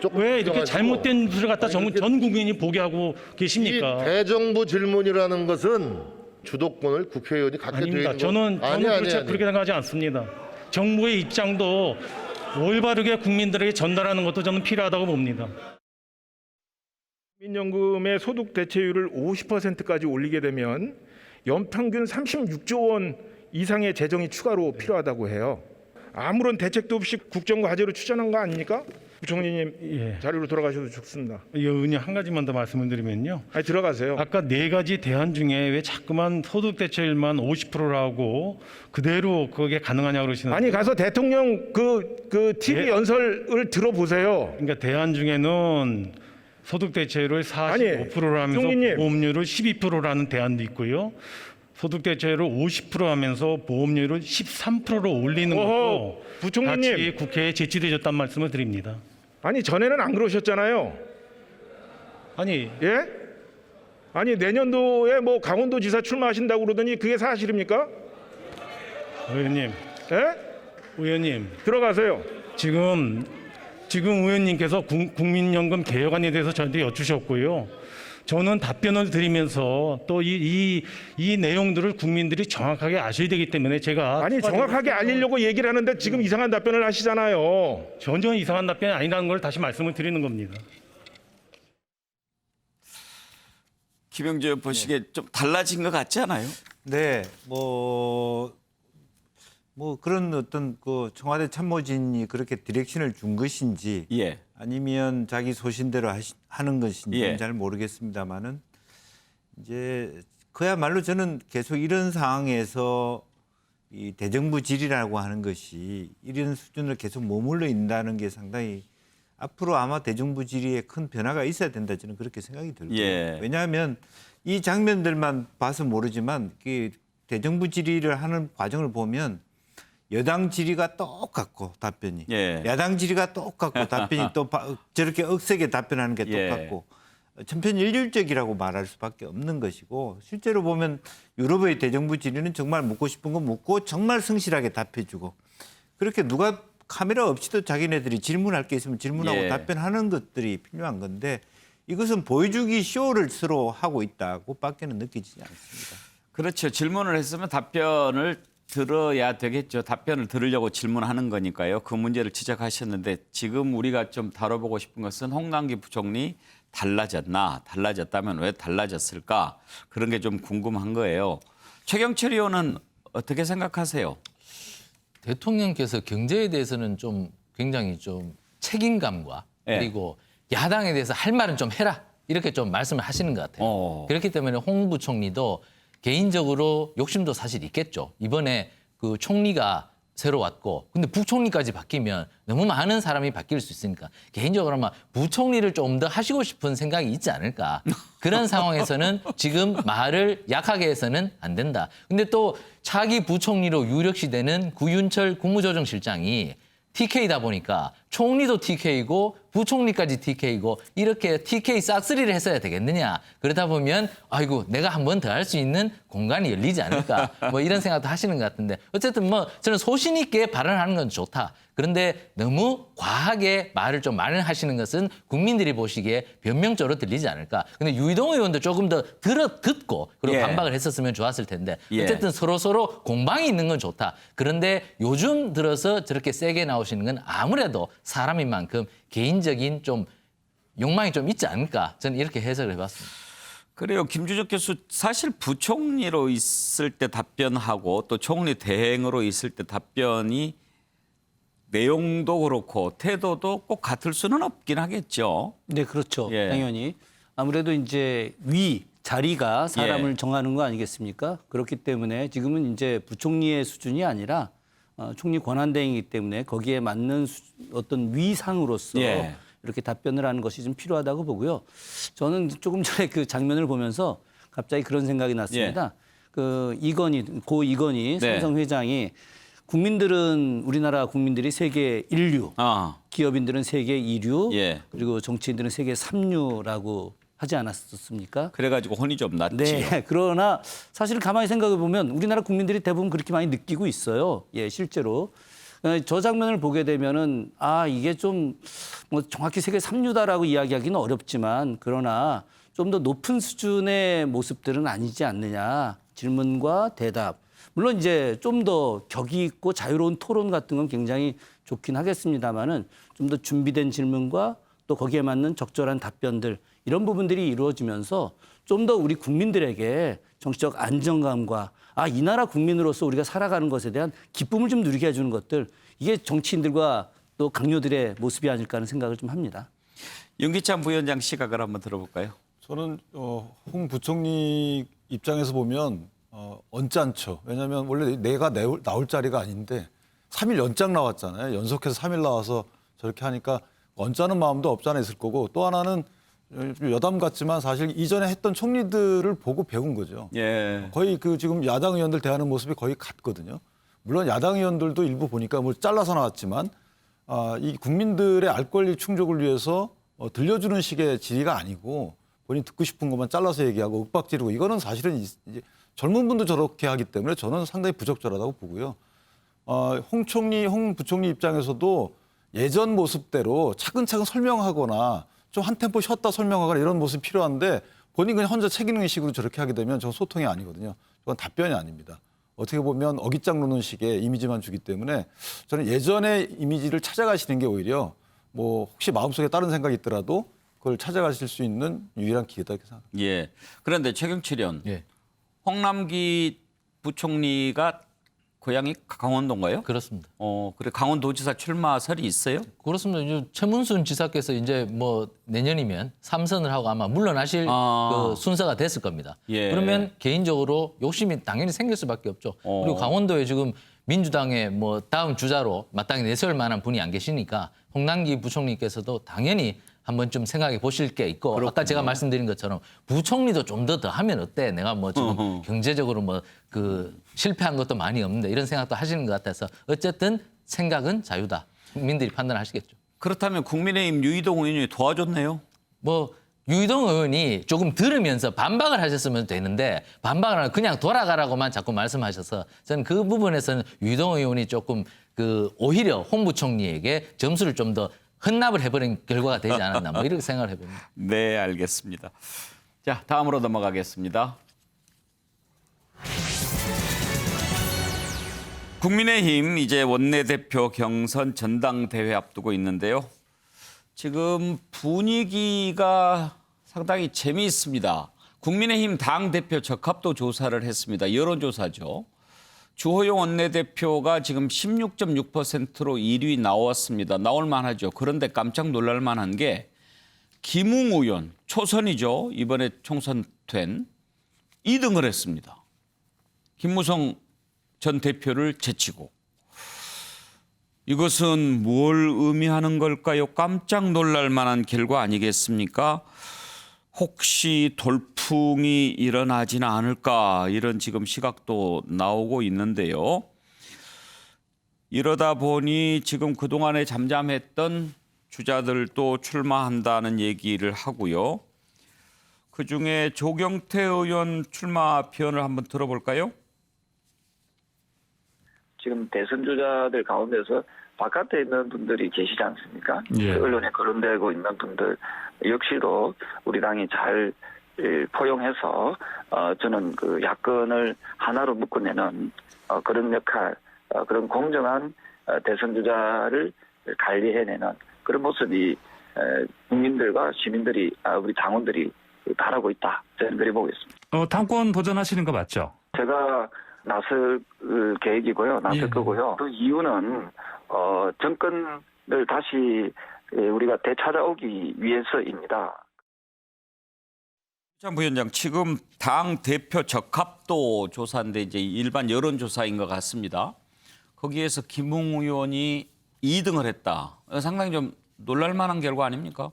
S13: 조금
S4: 왜 이렇게
S13: 걱정하시고.
S4: 잘못된 뉴스를 갖다 전 국민이 보게 하고 계십니까?
S13: 이 대정부 질문이라는 것은 주도권을 국회의원이 갖게 되어
S4: 아닙니다.
S13: 있는
S4: 저는
S13: 아니.
S4: 그렇게 생각하지 않습니다. 정부의 입장도 올바르게 국민들에게 전달하는 것도 저는 필요하다고 봅니다.
S14: 국민연금의 소득 대체율을 50%까지 올리게 되면 연평균 36조 원 이상의 재정이 추가로 필요하다고 해요. 아무런 대책도 없이 국정과제로 추진한 거 아닙니까? 부총리님 자리로 돌아가셔도 좋습니다.
S4: 의원님 한 가지만 더 말씀을 드리면요.
S14: 아니 들어가세요.
S4: 아까 4가지 대안 중에 왜 자꾸만 소득 대체율만 50%라고 그대로 그게 가능하냐고 그러시는데
S14: 아니 가서 대통령 그 TV 연설을 들어보세요.
S4: 그러니까 대안 중에는 소득 대체율을 45%로 하면서
S14: 총리님.
S4: 보험료를 12%라는 대안도 있고요. 소득 대체율을 50% 하면서 보험료를 13%로 올리는 것도
S14: 부총리님.
S4: 같이 국회에 제출해줬단 말씀을 드립니다.
S14: 아니 전에는 안 그러셨잖아요.
S4: 아니
S14: 예? 아니 내년도에 뭐 강원도지사 출마하신다고 그러더니 그게 사실입니까?
S4: 의원님,
S14: 예?
S4: 의원님
S14: 들어가세요.
S4: 지금 의원님께서 국민연금 개혁안에 대해서 저한테 여쭈셨고요. 저는 답변을 드리면서 또 이 내용들을 국민들이 정확하게 아셔야 되기 때문에 제가
S14: 아니 정확하게 알리려고 얘기를 하는데 지금 이상한 답변을 하시잖아요.
S4: 전혀 이상한 답변이 아니라는 걸 다시 말씀을 드리는 겁니다.
S1: 김영재 의원 보시기에 좀 달라진 것 같지 않아요?
S5: 네, 뭐 그런 어떤 그 청와대 참모진이 그렇게 디렉션을 준 것인지 아니면 자기 소신대로 하는 것인지는 잘 모르겠습니다만은 이제 그야말로 저는 계속 이런 상황에서 이 대정부 질이라고 하는 것이 이런 수준을 계속 머물러 있다는 게 상당히 앞으로 아마 대정부 질의에 큰 변화가 있어야 된다 저는 그렇게 생각이 들고요. 왜냐하면 이 장면들만 봐서 모르지만 대정부 질의를 하는 과정을 보면 여당 질의가 똑같고 답변이 야당 질의가 똑같고 답변이 또 저렇게 억세게 답변하는 게 똑같고 천편일률적이라고 말할 수밖에 없는 것이고 실제로 보면 유럽의 대정부 질의는 정말 묻고 싶은 거 묻고 정말 성실하게 답해주고 그렇게 누가 카메라 없이도 자기네들이 질문할 게 있으면 질문하고 답변하는 것들이 필요한 건데 이것은 보여주기 쇼를 서로 하고 있다고밖에는 느껴지지 않습니다.
S1: 그렇죠. 질문을 했으면 답변을 들어야 되겠죠. 답변을 들으려고 질문하는 거니까요. 그 문제를 지적하셨는데 지금 우리가 좀 다뤄보고 싶은 것은 홍남기 부총리 달라졌나? 달라졌다면 왜 달라졌을까? 그런 게 좀 궁금한 거예요. 최경철 의원은 어떻게 생각하세요?
S8: 대통령께서 경제에 대해서는 좀 굉장히 좀 책임감과 그리고 야당에 대해서 할 말은 좀 해라. 이렇게 좀 말씀을 하시는 것 같아요. 그렇기 때문에 홍 부총리도 개인적으로 욕심도 사실 있겠죠. 이번에 그 총리가 새로 왔고 근데 부총리까지 바뀌면 너무 많은 사람이 바뀔 수 있으니까 개인적으로 아마 부총리를 좀 더 하시고 싶은 생각이 있지 않을까. 그런 상황에서는 지금 말을 약하게 해서는 안 된다. 근데 또 차기 부총리로 유력시 되는 구윤철 국무조정실장이 TK다 보니까 총리도 TK고 부총리까지 TK고 이렇게 TK 싹쓸이를 했어야 되겠느냐. 그러다 보면 아이고 내가 한 번 더 할 수 있는 공간이 열리지 않을까. 뭐 이런 생각도 하시는 것 같은데 어쨌든 뭐 저는 소신 있게 발언하는 건 좋다. 그런데 너무 과하게 말을 좀 마련하시는 것은 국민들이 보시기에 변명적으로 들리지 않을까. 근데 유이동 의원도 조금 더 듣고 그리고
S1: 예.
S8: 반박을 했었으면 좋았을 텐데
S1: 예.
S8: 어쨌든 서로 공방이 있는 건 좋다. 그런데 요즘 들어서 저렇게 세게 나오시는 건 아무래도 사람인 만큼 개인적인 좀 욕망이 좀 있지 않을까. 저는 이렇게 해석을 해봤습니다.
S1: 그래요. 김주적 교수 사실 부총리로 있을 때 답변하고 또 총리 대행으로 있을 때 답변이 내용도 그렇고 태도도 꼭 같을 수는 없긴 하겠죠.
S6: 네, 그렇죠.
S1: 예.
S6: 당연히. 아무래도 이제 자리가 사람을 정하는 거 아니겠습니까? 그렇기 때문에 지금은 이제 부총리의 수준이 아니라 총리 권한대행이기 때문에 거기에 맞는 어떤 위상으로서
S1: 예.
S6: 이렇게 답변을 하는 것이 좀 필요하다고 보고요. 저는 조금 전에 그 장면을 보면서 갑자기 그런 생각이 났습니다. 고 이건희
S1: 네.
S6: 삼성 회장이 우리나라 국민들이 세계 1류, 기업인들은 세계 2류,
S1: 예.
S6: 그리고 정치인들은 세계 3류라고 하지 않았었습니까?
S1: 그래가지고 혼이 좀 났지요.
S6: 네. 그러나 사실 가만히 생각해 보면 우리나라 국민들이 대부분 그렇게 많이 느끼고 있어요. 예, 실제로. 저 장면을 보게 되면은 이게 좀 뭐 정확히 세계 3류다라고 이야기하기는 어렵지만 그러나 좀 더 높은 수준의 모습들은 아니지 않느냐. 질문과 대답. 물론 이제 좀 더 격이 있고 자유로운 토론 같은 건 굉장히 좋긴 하겠습니다만은 좀 더 준비된 질문과 또 거기에 맞는 적절한 답변들 이런 부분들이 이루어지면서 좀 더 우리 국민들에게 정치적 안정감과 이 나라 국민으로서 우리가 살아가는 것에 대한 기쁨을 좀 누리게 해주는 것들 이게 정치인들과 또 강요들의 모습이 아닐까 하는 생각을 좀 합니다.
S1: 윤기찬 부위원장 시각을 한번 들어볼까요?
S7: 저는 홍 부총리 입장에서 보면 언짢죠. 왜냐하면 원래 내가 나올 자리가 아닌데 3일 연장 나왔잖아요. 연속해서 3일 나와서 저렇게 하니까 언짢은 마음도 없지 않아 있을 거고 또 하나는 여담 같지만 사실 이전에 했던 총리들을 보고 배운 거죠.
S1: 예.
S7: 거의 지금 야당 의원들 대하는 모습이 거의 같거든요. 물론 야당 의원들도 일부 보니까 뭐 잘라서 나왔지만 이 국민들의 알 권리 충족을 위해서 들려주는 식의 질의가 아니고 본인 듣고 싶은 것만 잘라서 얘기하고 윽박 지르고 이거는 사실은 이제 젊은 분도 저렇게 하기 때문에 저는 상당히 부적절하다고 보고요. 홍 부총리 입장에서도 예전 모습대로 차근차근 설명하거나 좀 한 템포 쉬었다 설명하거나 이런 모습이 필요한데 본인 그냥 혼자 책 읽는 식으로 저렇게 하게 되면 저건 소통이 아니거든요. 저건 답변이 아닙니다. 어떻게 보면 어깃장 놓는 식의 이미지만 주기 때문에 저는 예전의 이미지를 찾아가시는 게 오히려 뭐 혹시 마음속에 다른 생각이 있더라도 그걸 찾아가실 수 있는 유일한 기회다 이렇게 생각합니다.
S1: 예. 그런데 최경철 의원,
S8: 예.
S1: 홍남기 부총리가 고향이 강원도인가요?
S8: 그렇습니다.
S1: 그래 강원도지사 출마설이 있어요?
S8: 그렇습니다. 이제 최문순 지사께서 이제 뭐 내년이면 3선을 하고 아마 물러나실 그 순서가 됐을 겁니다.
S1: 예.
S8: 그러면 개인적으로 욕심이 당연히 생길 수밖에 없죠. 그리고 강원도에 지금 민주당의 뭐 다음 주자로 마땅히 내세울 만한 분이 안 계시니까 홍남기 부총리께서도 당연히 한번 좀 생각해 보실 게 있고 아까 제가 말씀드린 것처럼 부총리도 좀 더 하면 어때? 내가 뭐 지금 경제적으로 뭐 실패한 것도 많이 없는데 이런 생각도 하시는 것 같아서 어쨌든 생각은 자유다. 국민들이 판단하시겠죠.
S1: 그렇다면 국민의힘 유이동 의원이 도와줬네요.
S8: 뭐 유이동 의원이 조금 들으면서 반박을 하셨으면 되는데 반박을 하면 그냥 돌아가라고만 자꾸 말씀하셔서 저는 그 부분에서는 유이동 의원이 조금 오히려 홍 부총리에게 점수를 좀 더 헌납을 해버린 결과가 되지 않았나 뭐 이렇게 생각을 해봅니다.
S1: 네, 알겠습니다. 자, 다음으로 넘어가겠습니다. 국민의힘 이제 원내대표 경선 전당대회 앞두고 있는데요. 지금 분위기가 상당히 재미있습니다. 국민의힘 당대표 적합도 조사를 했습니다. 여론조사죠. 주호영 원내대표가 지금 16.6%로 1위 나왔습니다. 나올 만하죠. 그런데 깜짝 놀랄 만한 게 김웅 의원, 초선이죠. 이번에 총선된 2등을 했습니다. 김무성 전 대표를 제치고. 이것은 뭘 의미하는 걸까요? 깜짝 놀랄 만한 결과 아니겠습니까? 혹시 돌풍이 일어나지는 않을까 이런 지금 시각도 나오고 있는데요. 이러다 보니 지금 그동안에 잠잠했던 주자들도 출마한다는 얘기를 하고요. 그중에 조경태 의원 출마 표현을 한번 들어볼까요?
S15: 지금 대선 주자들 가운데서 바깥에 있는 분들이 계시지 않습니까?
S2: 예.
S15: 그 언론에 거론되고 있는 분들 역시도 우리 당이 잘 포용해서 저는 그 야권을 하나로 묶어내는 그런 역할, 그런 공정한 대선 주자를 관리해내는 그런 모습이 국민들과 시민들이 우리 당원들이 바라고 있다. 저는 그리 보고 있습니다.
S16: 당권 도전하시는 거 맞죠?
S15: 제가 나설 계획이고요. 나설
S16: 예.
S15: 거고요. 그 이유는 정권을 다시 우리가 되찾아오기 위해서입니다.
S1: 장 부위원장, 지금 당 대표 적합도 조사인데 이제 일반 여론조사인 것 같습니다. 거기에서 김웅 의원이 2등을 했다. 상당히 좀 놀랄만한 결과 아닙니까?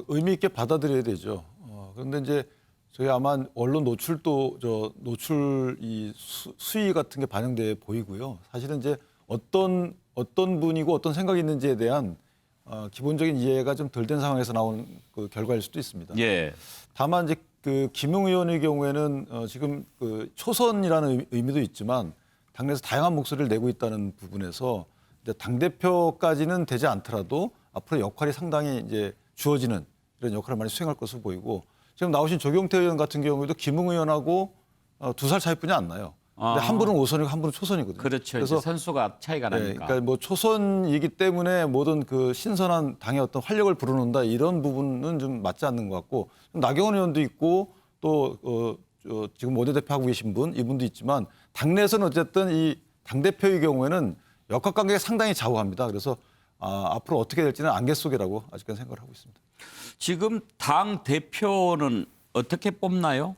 S7: 의미 있게 받아들여야 되죠. 그런데 이제 저희 아마 언론 노출도 노출 이 수위 같은 게 반영돼 보이고요. 사실은 이제 어떤 분이고 어떤 생각이 있는지에 대한 기본적인 이해가 좀 덜 된 상황에서 나온 그 결과일 수도 있습니다.
S1: 예.
S7: 다만 이제 그 김웅 의원의 경우에는 지금 그 초선이라는 의미도 있지만 당내에서 다양한 목소리를 내고 있다는 부분에서 이제 당 대표까지는 되지 않더라도 앞으로 역할이 상당히 이제 주어지는 이런 역할을 많이 수행할 것으로 보이고 지금 나오신 조경태 의원 같은 경우에도 김웅 의원하고 2살 차이뿐이 안 나요. 근데 한 분은 5선이고 한 분은 초선이거든요.
S1: 그렇죠.
S7: 그래서
S1: 이제 선수가 차이가
S7: 네,
S1: 나니까.
S7: 그러니까 뭐 초선이기 때문에 모든 그 신선한 당의 어떤 활력을 불어넣는다 이런 부분은 좀 맞지 않는 것 같고 나경원 의원도 있고 또 지금 원내대표하고 계신 분 이분도 있지만 당내에서는 어쨌든 이 당대표의 경우에는 역학관계가 상당히 좌우합니다. 그래서 앞으로 어떻게 될지는 안개 속이라고 아직까지 생각을 하고 있습니다.
S1: 지금 당 대표는 어떻게 뽑나요?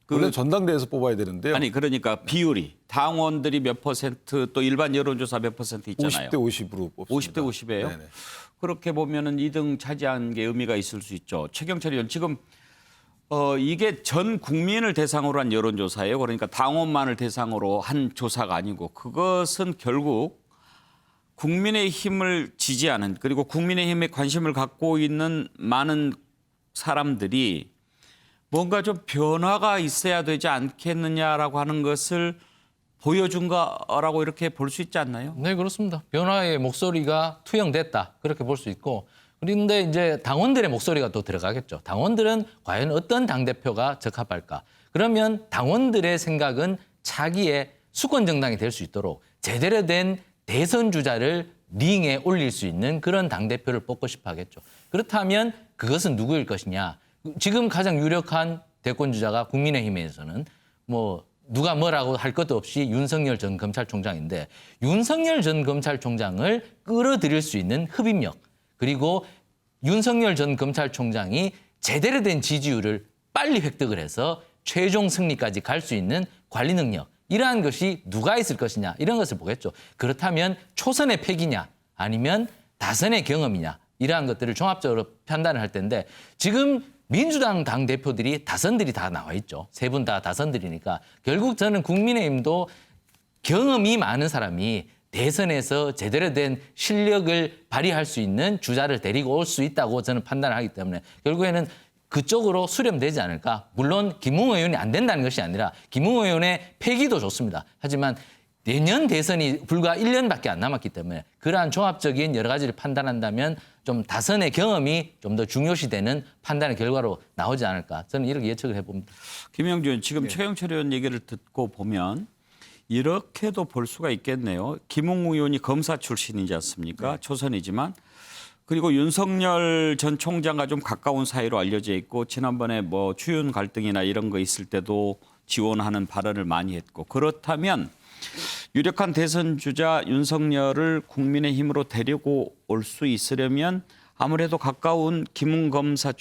S7: 원래 전당대회에서 뽑아야 되는데요.
S1: 아니 그러니까 비율이 당원들이 몇 퍼센트 또 일반 여론조사 몇 퍼센트 있잖아요.
S7: 50대 50으로 뽑습니다.
S1: 50대 50이에요?
S7: 네네.
S1: 그렇게 보면은 2등 차지한 게 의미가 있을 수 있죠. 최경철 의원 지금 이게 전 국민을 대상으로 한 여론조사예요. 그러니까 당원만을 대상으로 한 조사가 아니고 그것은 결국 국민의힘을 지지하는 그리고 국민의힘에 관심을 갖고 있는 많은 사람들이 뭔가 좀 변화가 있어야 되지 않겠느냐라고 하는 것을 보여준 거라고 이렇게 볼 수 있지 않나요?
S8: 네, 그렇습니다. 변화의 목소리가 투영됐다. 그렇게 볼 수 있고. 그런데 이제 당원들의 목소리가 또 들어가겠죠. 당원들은 과연 어떤 당대표가 적합할까? 그러면 당원들의 생각은 차기의 수권 정당이 될 수 있도록 제대로 된 대선 주자를 링에 올릴 수 있는 그런 당대표를 뽑고 싶어 하겠죠. 그렇다면 그것은 누구일 것이냐? 지금 가장 유력한 대권 주자가 국민의힘에서는 뭐 누가 뭐라고 할 것도 없이 윤석열 전 검찰총장인데 윤석열 전 검찰총장을 끌어들일 수 있는 흡입력 그리고 윤석열 전 검찰총장이 제대로 된 지지율을 빨리 획득을 해서 최종 승리까지 갈 수 있는 관리 능력 이러한 것이 누가 있을 것이냐 이런 것을 보겠죠. 그렇다면 초선의 패기냐 아니면 다선의 경험이냐 이러한 것들을 종합적으로 판단을 할 텐데 지금 민주당 당대표들이 다선들이 다 나와 있죠. 세 분 다 다선들이니까 결국 저는 국민의힘도 경험이 많은 사람이 대선에서 제대로 된 실력을 발휘할 수 있는 주자를 데리고 올 수 있다고 저는 판단을 하기 때문에 결국에는 그쪽으로 수렴되지 않을까. 물론 김웅 의원이 안 된다는 것이 아니라 김웅 의원의 패기도 좋습니다. 하지만 내년 대선이 불과 1년밖에 안 남았기 때문에 그러한 종합적인 여러 가지를 판단한다면 좀 다선의 경험이 좀 더 중요시되는 판단의 결과로 나오지 않을까. 저는 이렇게 예측을 해봅니다.
S1: 김영주 의원, 지금 최경철 의원 얘기를 듣고 보면 이렇게도 볼 수가 있겠네요. 김웅 의원이 검사 출신이지 않습니까? 초선이지만. 그리고 윤석열 전 총장과 좀 가까운 사이로 알려져 있고 지난번에 뭐 추윤 갈등이나 이런 거 있을 때도 지원하는 발언을 많이 했고 그렇다면 유력한 대선 주자 윤석열을 국민의힘으로 데리고 올 수 있으려면 아무래도 가까운 김웅 검사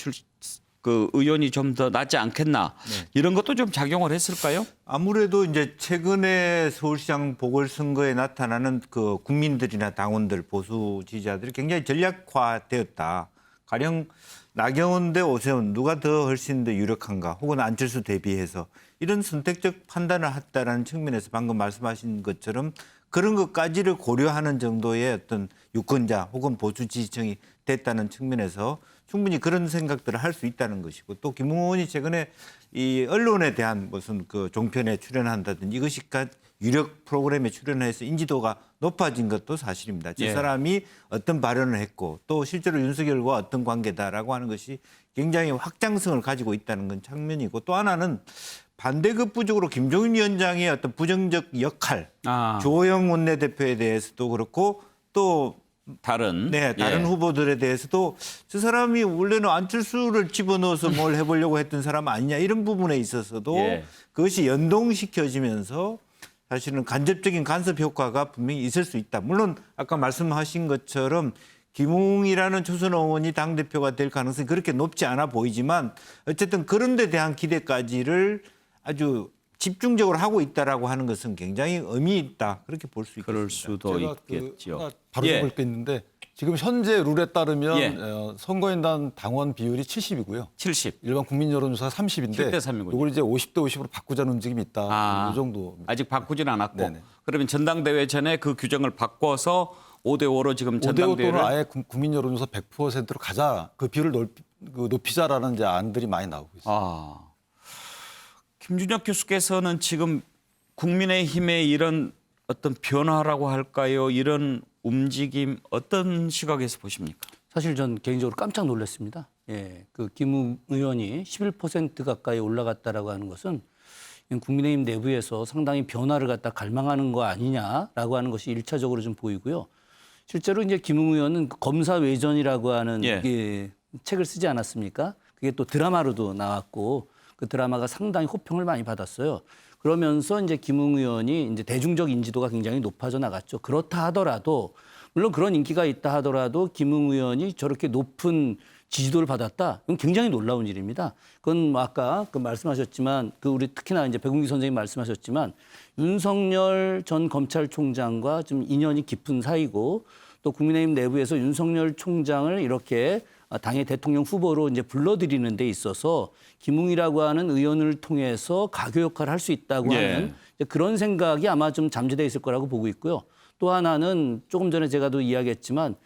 S1: 그 의원이 좀 더 낫지 않겠나 이런 것도 좀 작용을 했을까요?
S5: 아무래도 이제 최근에 서울시장 보궐선거에 나타나는 그 국민들이나 당원들, 보수 지지자들이 굉장히 전략화되었다. 가령 나경원 대 오세훈 누가 더 훨씬 더 유력한가, 혹은 안철수 대비해서 이런 선택적 판단을 했다라는 측면에서 방금 말씀하신 것처럼 그런 것까지를 고려하는 정도의 어떤 유권자 혹은 보수 지지층이 됐다는 측면에서 충분히 그런 생각들을 할 수 있다는 것이고, 또 김웅 의원이 최근에 이 언론에 대한 무슨 그 종편에 출연한다든지 이것이 유력 프로그램에 출연해서 인지도가 높아진 것도 사실입니다. 저
S1: 예.
S5: 사람이 어떤 발언을 했고 또 실제로 윤석열과 어떤 관계다라고 하는 것이 굉장히 확장성을 가지고 있다는 건 측면이고, 또 하나는 반대급부적으로 김종인 위원장의 어떤 부정적 역할, 조호영 원내대표에 대해서도 그렇고 또
S1: 다른
S5: 후보들에 대해서도 저 사람이 원래는 안철수를 집어넣어서 뭘 해보려고 했던 사람 아니냐, 이런 부분에 있어서도 그것이 연동시켜지면서 사실은 간접적인 간섭 효과가 분명히 있을 수 있다. 물론 아까 말씀하신 것처럼 김웅이라는 초선 의원이 당대표가 될 가능성이 그렇게 높지 않아 보이지만 어쨌든 그런 데 대한 기대까지를 아주 집중적으로 하고 있다라고 하는 것은 굉장히 의미 있다. 그렇게 볼 수 있겠습니다.
S1: 그럴 수도
S7: 제가
S1: 있겠죠.
S7: 하나 바로 잡을 게 있는데 지금 현재 룰에 따르면 선거인단 당원 비율이 70이고요.
S1: 70.
S7: 일반 국민 여론조사가 30인데
S1: 7대 3이군요.
S7: 이걸 이제 50대 50으로 바꾸자는 움직임이 있다. 이 정도.
S1: 아직 바꾸지는 않았고.
S7: 네네.
S1: 그러면 전당대회 전에 그 규정을 바꿔서 5대 5로 지금
S7: 5대5
S1: 전당대회를
S7: 또는 아예 국민 여론조사 100%로 가자. 그 비율을 높이자라는 이제 안들이 많이 나오고 있습니다.
S1: 김준혁 교수께서는 지금 국민의힘의 이런 어떤 변화라고 할까요? 이런 움직임 어떤 시각에서 보십니까?
S6: 사실 전 개인적으로 깜짝 놀랐습니다. 예, 그 김웅 의원이 11% 가까이 올라갔다라고 하는 것은 국민의힘 내부에서 상당히 변화를 갖다 갈망하는 거 아니냐라고 하는 것이 1차적으로 좀 보이고요. 실제로 이제 김웅 의원은 검사 외전이라고 하는 책을 쓰지 않았습니까? 그게 또 드라마로도 나왔고 그 드라마가 상당히 호평을 많이 받았어요. 그러면서 이제 김웅 의원이 이제 대중적 인지도가 굉장히 높아져 나갔죠. 그렇다 하더라도 물론 그런 인기가 있다 하더라도 김웅 의원이 저렇게 높은 지지도를 받았다. 이건 굉장히 놀라운 일입니다. 그건 뭐 아까 그 말씀하셨지만 그 우리 특히나 이제 백운기 선생님 말씀하셨지만 윤석열 전 검찰총장과 좀 인연이 깊은 사이고 또 국민의힘 내부에서 윤석열 총장을 이렇게 당의 대통령 후보로 이제 불러들이는 데 있어서 김웅이라고 하는 의원을 통해서 가교 역할을 할 수 있다고 하는 그런 생각이 아마 좀 잠재되어 있을 거라고 보고 있고요. 또 하나는 조금 전에 제가도 이야기했지만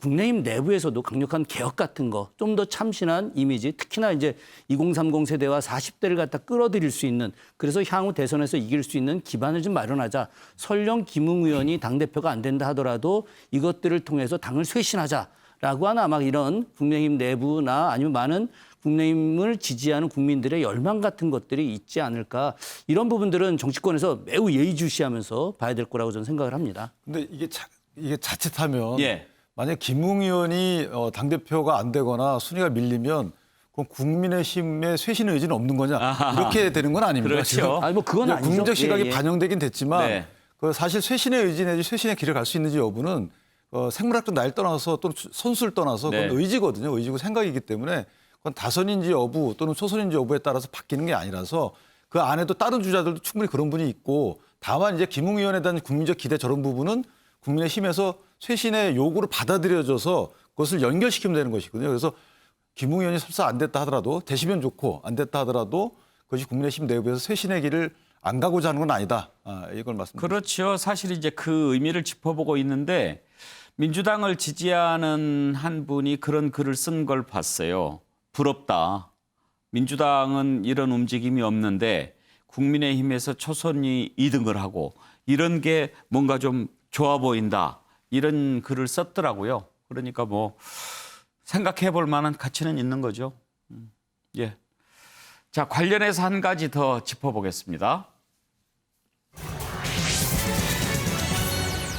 S6: 국민의힘 내부에서도 강력한 개혁 같은 거, 좀 더 참신한 이미지, 특히나 이제 2030 세대와 40대를 갖다 끌어들일 수 있는, 그래서 향후 대선에서 이길 수 있는 기반을 좀 마련하자. 설령 김웅 의원이 당대표가 안 된다 하더라도 이것들을 통해서 당을 쇄신하자라고 하는 아마 이런 국민의힘 내부나 아니면 많은 국민의힘을 지지하는 국민들의 열망 같은 것들이 있지 않을까. 이런 부분들은 정치권에서 매우 예의주시하면서 봐야 될 거라고 저는 생각을 합니다.
S7: 근데 이게 자칫하면 만약 김웅 의원이 당대표가 안 되거나 순위가 밀리면 그럼 국민의힘의 쇄신 의지는 없는 거냐 이렇게 되는 건 아닙니다.
S1: 그렇죠.
S6: 아니 뭐 그건 아니죠.
S7: 국민적 시각이 반영되긴 됐지만 그 사실 쇄신의 의지 내지 쇄신의 길을 갈 수 있는지 여부는 생물학적 나이를 떠나서 또는 선수를 떠나서 그건 의지거든요. 의지고 생각이기 때문에 그건 다선인지 여부 또는 초선인지 여부에 따라서 바뀌는 게 아니라서 그 안에도 다른 주자들도 충분히 그런 분이 있고, 다만 이제 김웅 의원에 대한 국민적 기대 저런 부분은 국민의힘에서 쇄신의 요구를 받아들여져서 그것을 연결시키면 되는 것이거든요. 그래서 김웅 의원이 설사 안 됐다 하더라도 되시면 좋고 안 됐다 하더라도 그것이 국민의힘 내부에서 쇄신의 길을 안 가고자 하는 건 아니다. 이걸 말씀드립니다.
S1: 그렇죠. 사실 이제 그 의미를 짚어보고 있는데 민주당을 지지하는 한 분이 그런 글을 쓴 걸 봤어요. 부럽다. 민주당은 이런 움직임이 없는데 국민의힘에서 초선이 2등을 하고 이런 게 뭔가 좀 좋아 보인다. 이런 글을 썼더라고요. 그러니까 뭐 생각해 볼 만한 가치는 있는 거죠. 예. 자, 관련해서 한 가지 더 짚어보겠습니다.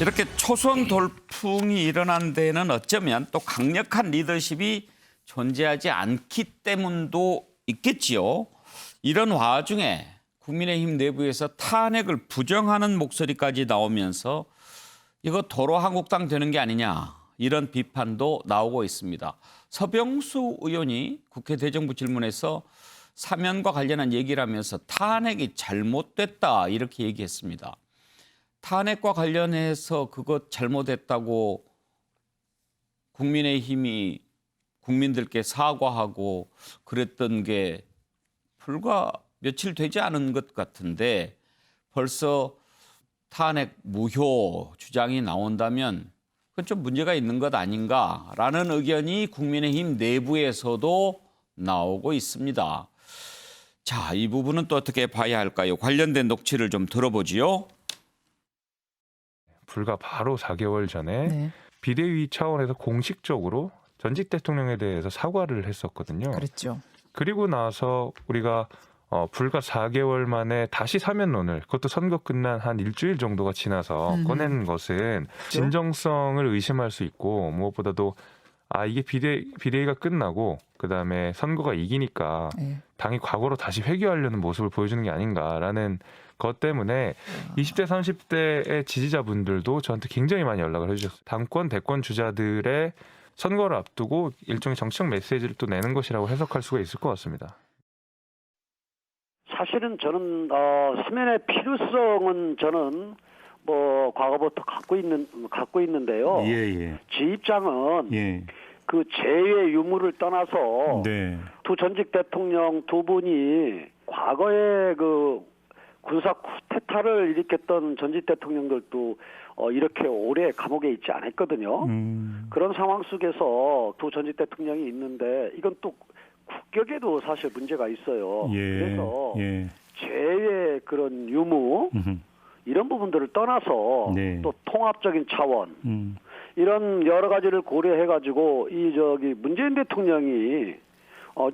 S1: 이렇게 초선 돌풍이 일어난 데는 어쩌면 또 강력한 리더십이 존재하지 않기 때문도 있겠지요. 이런 와중에 국민의힘 내부에서 탄핵을 부정하는 목소리까지 나오면서 이거 도로 한국당 되는 게 아니냐 이런 비판도 나오고 있습니다. 서병수 의원이 국회 대정부 질문에서 사면과 관련한 얘기를 하면서 탄핵이 잘못됐다 이렇게 얘기했습니다. 탄핵과 관련해서 그것 잘못했다고 국민의힘이 국민들께 사과하고 그랬던 게 불과 며칠 되지 않은 것 같은데 벌써 탄핵 무효 주장이 나온다면 그건 좀 문제가 있는 것 아닌가라는 의견이 국민의힘 내부에서도 나오고 있습니다. 자, 이 부분은 또 어떻게 봐야 할까요? 관련된 녹취를 좀 들어보지요.
S17: 불과 바로 4개월 전에 비대위 차원에서 공식적으로 전직 대통령에 대해서 사과를 했었거든요.
S18: 그랬죠.
S17: 그리고 나서 우리가 불과 4개월 만에 다시 사면론을, 그것도 선거 끝난 한 일주일 정도가 지나서 꺼낸 것은 진정성을 의심할 수 있고, 무엇보다도 이게 비대위가 끝나고 그다음에 선거가 이기니까 당이 과거로 다시 회귀하려는 모습을 보여주는 게 아닌가라는 것 때문에 20대 30대의 지지자분들도 저한테 굉장히 많이 연락을 해주셨어요. 당권 대권 주자들의 선거를 앞두고 일종의 정치적 메시지를 또 내는 것이라고 해석할 수가 있을 것 같습니다.
S19: 사실은 저는 사면의 필요성은 저는 뭐 과거부터 갖고 있는데요. 제 입장은 그 재의 유무를 떠나서 두 전직 대통령 두 분이 과거에 그 군사 쿠데타를 일으켰던 전직 대통령들도 이렇게 오래 감옥에 있지 않았거든요. 그런 상황 속에서 두 전직 대통령이 있는데 이건 또 국격에도 사실 문제가 있어요. 그래서 재의 그런 유무 이런 부분들을 떠나서 또 통합적인 차원 이런 여러 가지를 고려해가지고 문재인 대통령이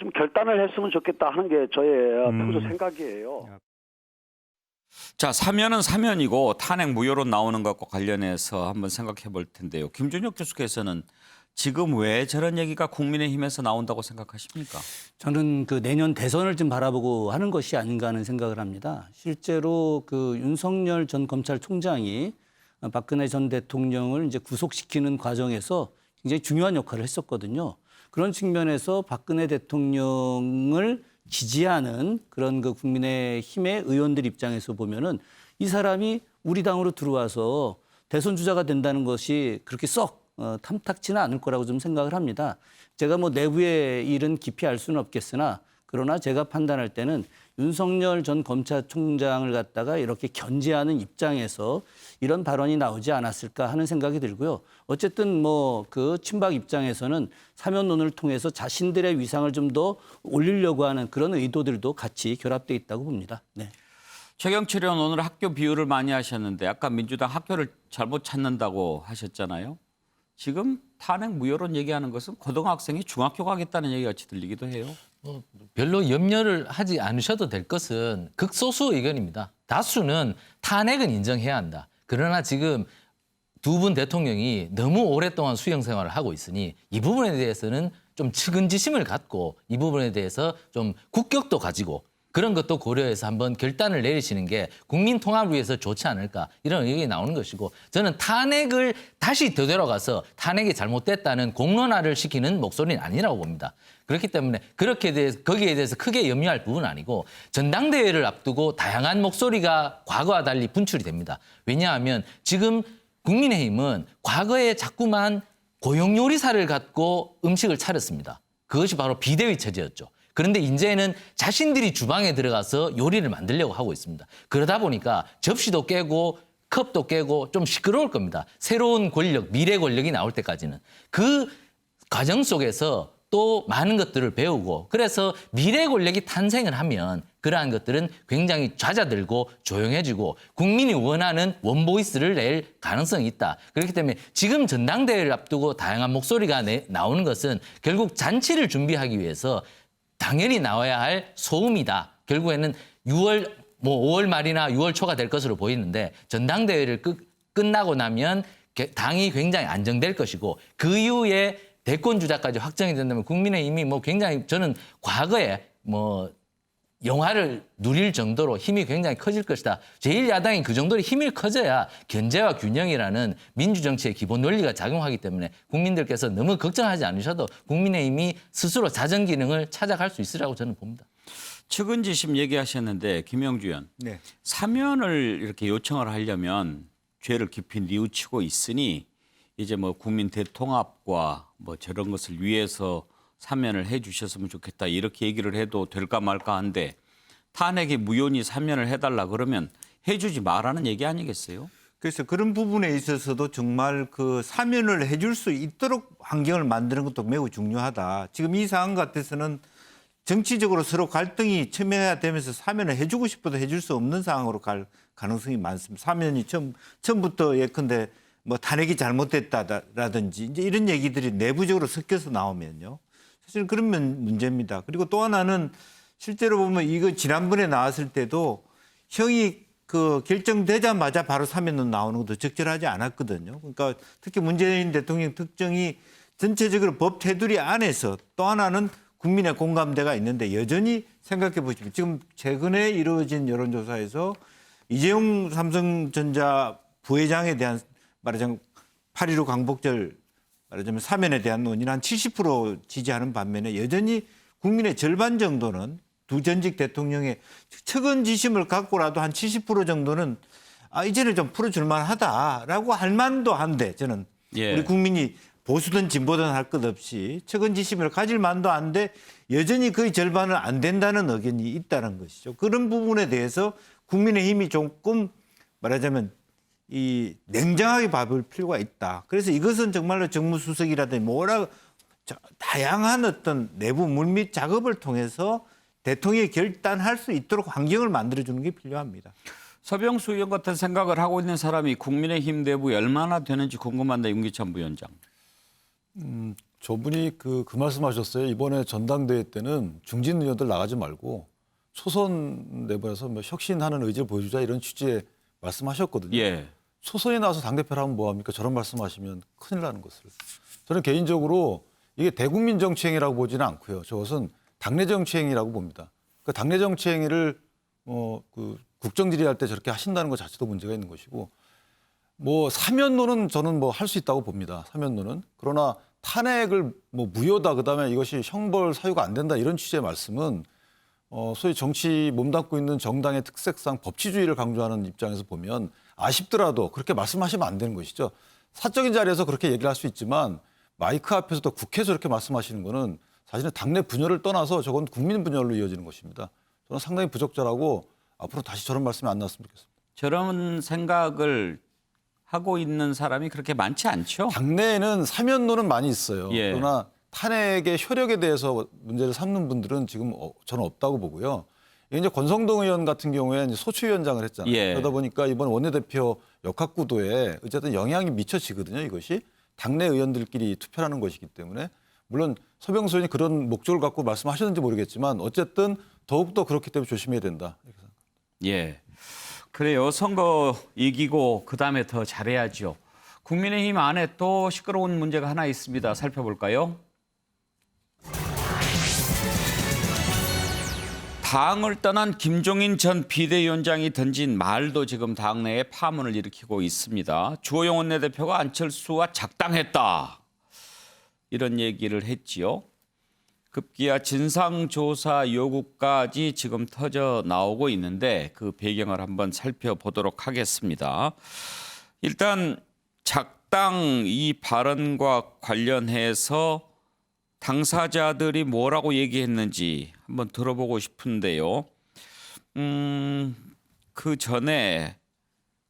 S19: 좀 결단을 했으면 좋겠다 하는 게 저의 평소 생각이에요.
S1: 자, 사면은 사면이고 탄핵 무효로 나오는 것과 관련해서 한번 생각해 볼 텐데요. 김준혁 교수께서는 지금 왜 저런 얘기가 국민의힘에서 나온다고 생각하십니까?
S6: 저는 그 내년 대선을 좀 바라보고 하는 것이 아닌가 하는 생각을 합니다. 실제로 그 윤석열 전 검찰총장이 박근혜 전 대통령을 이제 구속시키는 과정에서 굉장히 중요한 역할을 했었거든요. 그런 측면에서 박근혜 대통령을 지지하는 그런 그 국민의힘의 의원들 입장에서 보면은 이 사람이 우리 당으로 들어와서 대선 주자가 된다는 것이 그렇게 썩 탐탁치는 않을 거라고 좀 생각을 합니다. 제가 뭐 내부의 일은 깊이 알 수는 없겠으나 그러나 제가 판단할 때는 윤석열 전 검찰총장을 갖다가 이렇게 견제하는 입장에서 이런 발언이 나오지 않았을까 하는 생각이 들고요. 어쨌든 뭐 그 친박 입장에서는 사면론을 통해서 자신들의 위상을 좀 더 올리려고 하는 그런 의도들도 같이 결합되어 있다고 봅니다. 네.
S1: 최경철 의원 오늘 학교 비유를 많이 하셨는데 아까 민주당 학교를 잘못 찾는다고 하셨잖아요. 지금 탄핵 무효론 얘기하는 것은 고등학생이 중학교 가겠다는 얘기 같이 들리기도 해요.
S8: 별로 염려를 하지 않으셔도 될 것은 극소수 의견입니다. 다수는 탄핵은 인정해야 한다. 그러나 지금 두 분 대통령이 너무 오랫동안 수용 생활을 하고 있으니 이 부분에 대해서는 좀 측은지심을 갖고 이 부분에 대해서 좀 국격도 가지고 그런 것도 고려해서 한번 결단을 내리시는 게 국민 통합을 위해서 좋지 않을까 이런 의견이 나오는 것이고 저는 탄핵을 다시 되돌아가서 탄핵이 잘못됐다는 공론화를 시키는 목소리는 아니라고 봅니다. 그렇기 때문에 거기에 대해서 크게 염려할 부분은 아니고 전당대회를 앞두고 다양한 목소리가 과거와 달리 분출이 됩니다. 왜냐하면 지금 국민의힘은 과거에 자꾸만 고용요리사를 갖고 음식을 차렸습니다. 그것이 바로 비대위 체제였죠. 그런데 이제는 자신들이 주방에 들어가서 요리를 만들려고 하고 있습니다. 그러다 보니까 접시도 깨고 컵도 깨고 좀 시끄러울 겁니다. 새로운 권력, 미래 권력이 나올 때까지는. 그 과정 속에서 또 많은 것들을 배우고 그래서 미래 권력이 탄생을 하면 그러한 것들은 굉장히 잦아들고 조용해지고 국민이 원하는 원보이스를 낼 가능성이 있다. 그렇기 때문에 지금 전당대회를 앞두고 다양한 목소리가 나오는 것은 결국 잔치를 준비하기 위해서 당연히 나와야 할 소음이다. 결국에는 5월 말이나 6월 초가 될 것으로 보이는데 전당대회를 끝나고 나면 당이 굉장히 안정될 것이고 그 이후에 대권 주자까지 확정이 된다면 국민의힘이 뭐 굉장히 저는 과거에 뭐 영화를 누릴 정도로 힘이 굉장히 커질 것이다. 제1야당이 그 정도로 힘이 커져야 견제와 균형이라는 민주정치의 기본 논리가 작용하기 때문에 국민들께서 너무 걱정하지 않으셔도 국민의힘이 스스로 자정 기능을 찾아갈 수 있으라고 저는 봅니다.
S1: 측은지심 얘기하셨는데 김영주 의원,
S5: 네.
S1: 사면을 이렇게 요청을 하려면 죄를 깊이 뉘우치고 있으니 이제 뭐 국민 대통합과 뭐 저런 것을 위해서 사면을 해 주셨으면 좋겠다 이렇게 얘기를 해도 될까 말까 한데 탄핵에 무효니 사면을 해달라 그러면 해주지 말라는 얘기 아니겠어요?
S5: 그래서 그런 부분에 있어서도 정말 그 사면을 해줄 수 있도록 환경을 만드는 것도 매우 중요하다. 지금 이 상황 같아서는 정치적으로 서로 갈등이 첨예해야 되면서 사면을 해주고 싶어도 해줄 수 없는 상황으로 갈 가능성이 많습니다. 사면이 처음부터 예컨대 뭐 탄핵이 잘못됐다라든지 이제 이런 얘기들이 내부적으로 섞여서 나오면요. 사실 그런 문제입니다. 그리고 또 하나는 실제로 보면 이거 지난번에 나왔을 때도 형이 그 결정되자마자 바로 사면론 나오는 것도 적절하지 않았거든요. 그러니까 특히 문재인 대통령 특정이 전체적으로 법 테두리 안에서 또 하나는 국민의 공감대가 있는데 여전히 생각해 보시면 지금 최근에 이루어진 여론조사에서 이재용 삼성전자 부회장에 대한 말하자면 8.15 광복절 말하자면 사면에 대한 논의는 한 70% 지지하는 반면에 여전히 국민의 절반 정도는 두 전직 대통령의 측은지심을 갖고라도 한 70% 정도는 이제는 좀 풀어줄 만하다라고 할 만도 한데 저는 우리 국민이 보수든 진보든 할 것 없이 측은지심을 가질 만도 한데 여전히 거의 절반은 안 된다는 의견이 있다는 것이죠. 그런 부분에 대해서 국민의힘이 조금 말하자면 이 냉정하게 봐볼 필요가 있다. 그래서 이것은 정말로 정무수석이라든지 다양한 어떤 내부 물밑 작업을 통해서 대통령이 결단할 수 있도록 환경을 만들어주는 게 필요합니다.
S1: 서병수 의원 같은 생각을 하고 있는 사람이 국민의힘 내부에 얼마나 되는지 궁금한데 윤기찬 부위원장.
S7: 저분이 그 말씀하셨어요. 이번에 전당대회 때는 중진 의원들 나가지 말고 초선 내부에서 뭐 혁신하는 의지를 보여주자 이런 취지의 말씀하셨거든요.
S1: 예.
S7: 초선이 나와서 당대표를 하면 뭐합니까? 저런 말씀하시면 큰일 나는 것을. 저는 개인적으로 이게 대국민 정치행위라고 보지는 않고요. 저것은 당내 정치행위라고 봅니다. 그 당내 정치행위를 그 국정질의할 때 저렇게 하신다는 것 자체도 문제가 있는 것이고 뭐 사면론은 저는 뭐 할 수 있다고 봅니다. 사면론은. 그러나 탄핵을 뭐 무효다 그다음에 이것이 형벌 사유가 안 된다 이런 취지의 말씀은 소위 정치 몸담고 있는 정당의 특색상 법치주의를 강조하는 입장에서 보면 아쉽더라도 그렇게 말씀하시면 안 되는 것이죠. 사적인 자리에서 그렇게 얘기를 할 수 있지만 마이크 앞에서도 국회에서 이렇게 말씀하시는 거는 사실은 당내 분열을 떠나서 저건 국민 분열로 이어지는 것입니다. 저는 상당히 부적절하고 앞으로 다시 저런 말씀이 안 나왔으면 좋겠습니다.
S1: 저런 생각을 하고 있는 사람이 그렇게 많지 않죠?
S7: 당내에는 사면론은 많이 있어요.
S1: 예.
S7: 그러나 탄핵의 효력에 대해서 문제를 삼는 분들은 지금 저는 없다고 보고요. 이제 권성동 의원 같은 경우에 이제 소추위원장을 했잖아요.
S1: 예.
S7: 그러다 보니까 이번 원내대표 역학구도에 어쨌든 영향이 미쳐지거든요. 이것이 당내 의원들끼리 투표하는 것이기 때문에 물론 서병수 의원이 그런 목적을 갖고 말씀하셨는지 모르겠지만 어쨌든 더욱더 그렇기 때문에 조심해야 된다. 이렇게 생각합니다.
S1: 예. 그래요. 선거 이기고 그다음에 더 잘해야죠. 국민의힘 안에 또 시끄러운 문제가 하나 있습니다. 살펴볼까요? 당을 떠난 김종인 전 비대위원장이 던진 말도 지금 당내에 파문을 일으키고 있습니다. 주호영 원내대표가 안철수와 작당했다. 이런 얘기를 했지요. 급기야 진상조사 요구까지 지금 터져 나오고 있는데 그 배경을 한번 살펴보도록 하겠습니다. 일단 작당 이 발언과 관련해서 당사자들이 뭐라고 얘기했는지 한번 들어보고 싶은데요. 그 전에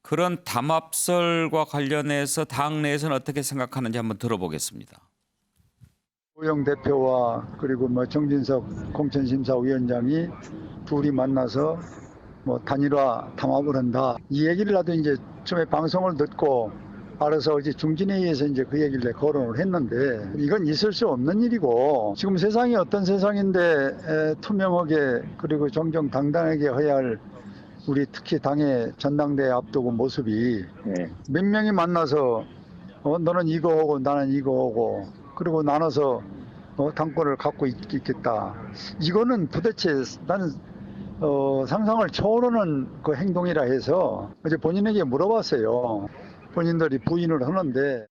S1: 그런 담합설과 관련해서 당 내에서는 어떻게 생각하는지 한번 들어보겠습니다.
S18: 주호영 대표와 그리고 뭐 정진석 공천심사위원장이 둘이 만나서 뭐 단일화 담합을 한다. 이 얘기를 나도 이제 처음에 방송을 듣고 알아서 이제 중진회의에서 이제 그 얘기를 거론을 했는데 이건 있을 수 없는 일이고 지금 세상이 어떤 세상인데 투명하게 그리고 정정당당하게 해야 할 우리 특히 당의 전당대회 앞두고 모습이 몇 명이 만나서 너는 이거 하고 나는 이거 하고 그리고 나눠서 당권을 갖고 있겠다. 이거는 도대체 나는 상상을 초월하는 그 행동이라 해서 어제 본인에게 물어봤어요. 본인들이 부인을 하는데.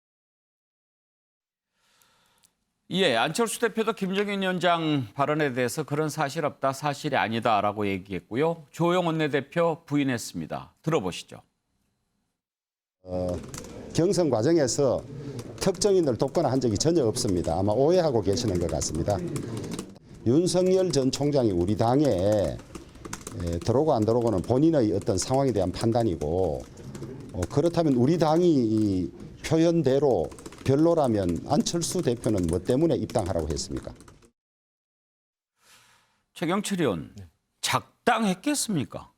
S1: 예, 안철수 대표도 김종인 위원장 발언에 대해서 그런 사실 없다, 사실이 아니다라고 얘기했고요. 주호영 원내대표 부인했습니다. 들어보시죠.
S20: 경선 과정에서 특정인을 돕거나 한 적이 전혀 없습니다. 아마 오해하고 계시는 것 같습니다. 윤석열 전 총장이 우리 당에 들어오고 안 들어오고는 본인의 어떤 상황에 대한 판단이고, 그렇다면 우리 당이 이 표현대로 별로라면 안철수 대표는 뭐 때문에 입당하라고 했습니까?
S1: 최경철 의원, 작당했겠습니까?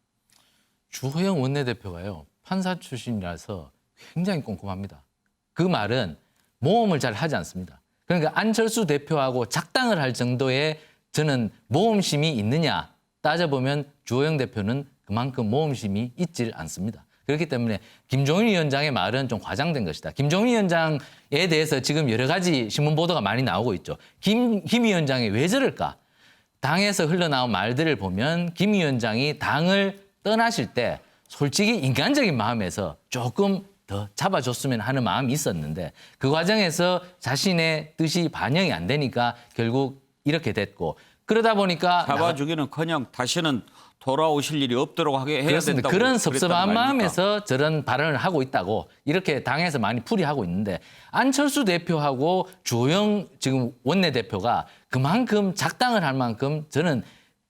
S8: 주호영 원내대표가요, 판사 출신이라서 굉장히 꼼꼼합니다. 그 말은 모험을 잘 하지 않습니다. 그러니까 안철수 대표하고 작당을 할 정도의 저는 모험심이 있느냐 따져보면 주호영 대표는 그만큼 모험심이 있질 않습니다. 그렇기 때문에 김종인 위원장의 말은 좀 과장된 것이다. 김종인 위원장에 대해서 지금 여러 가지 신문 보도가 많이 나오고 있죠. 김 위원장이 왜 저럴까? 당에서 흘러나온 말들을 보면 김 위원장이 당을 떠나실 때 솔직히 인간적인 마음에서 조금 더 잡아줬으면 하는 마음이 있었는데 그 과정에서 자신의 뜻이 반영이 안 되니까 결국 이렇게 됐고, 그러다 보니까
S1: 잡아주기는커녕 다시는 돌아오실 일이 없도록 하게 해야 된다고.
S8: 그런 섭섭한 마음에서 저런 발언을 하고 있다고 이렇게 당에서 많이 풀이하고 있는데, 안철수 대표하고 주호영 지금 원내대표가 그만큼 작당을 할 만큼 저는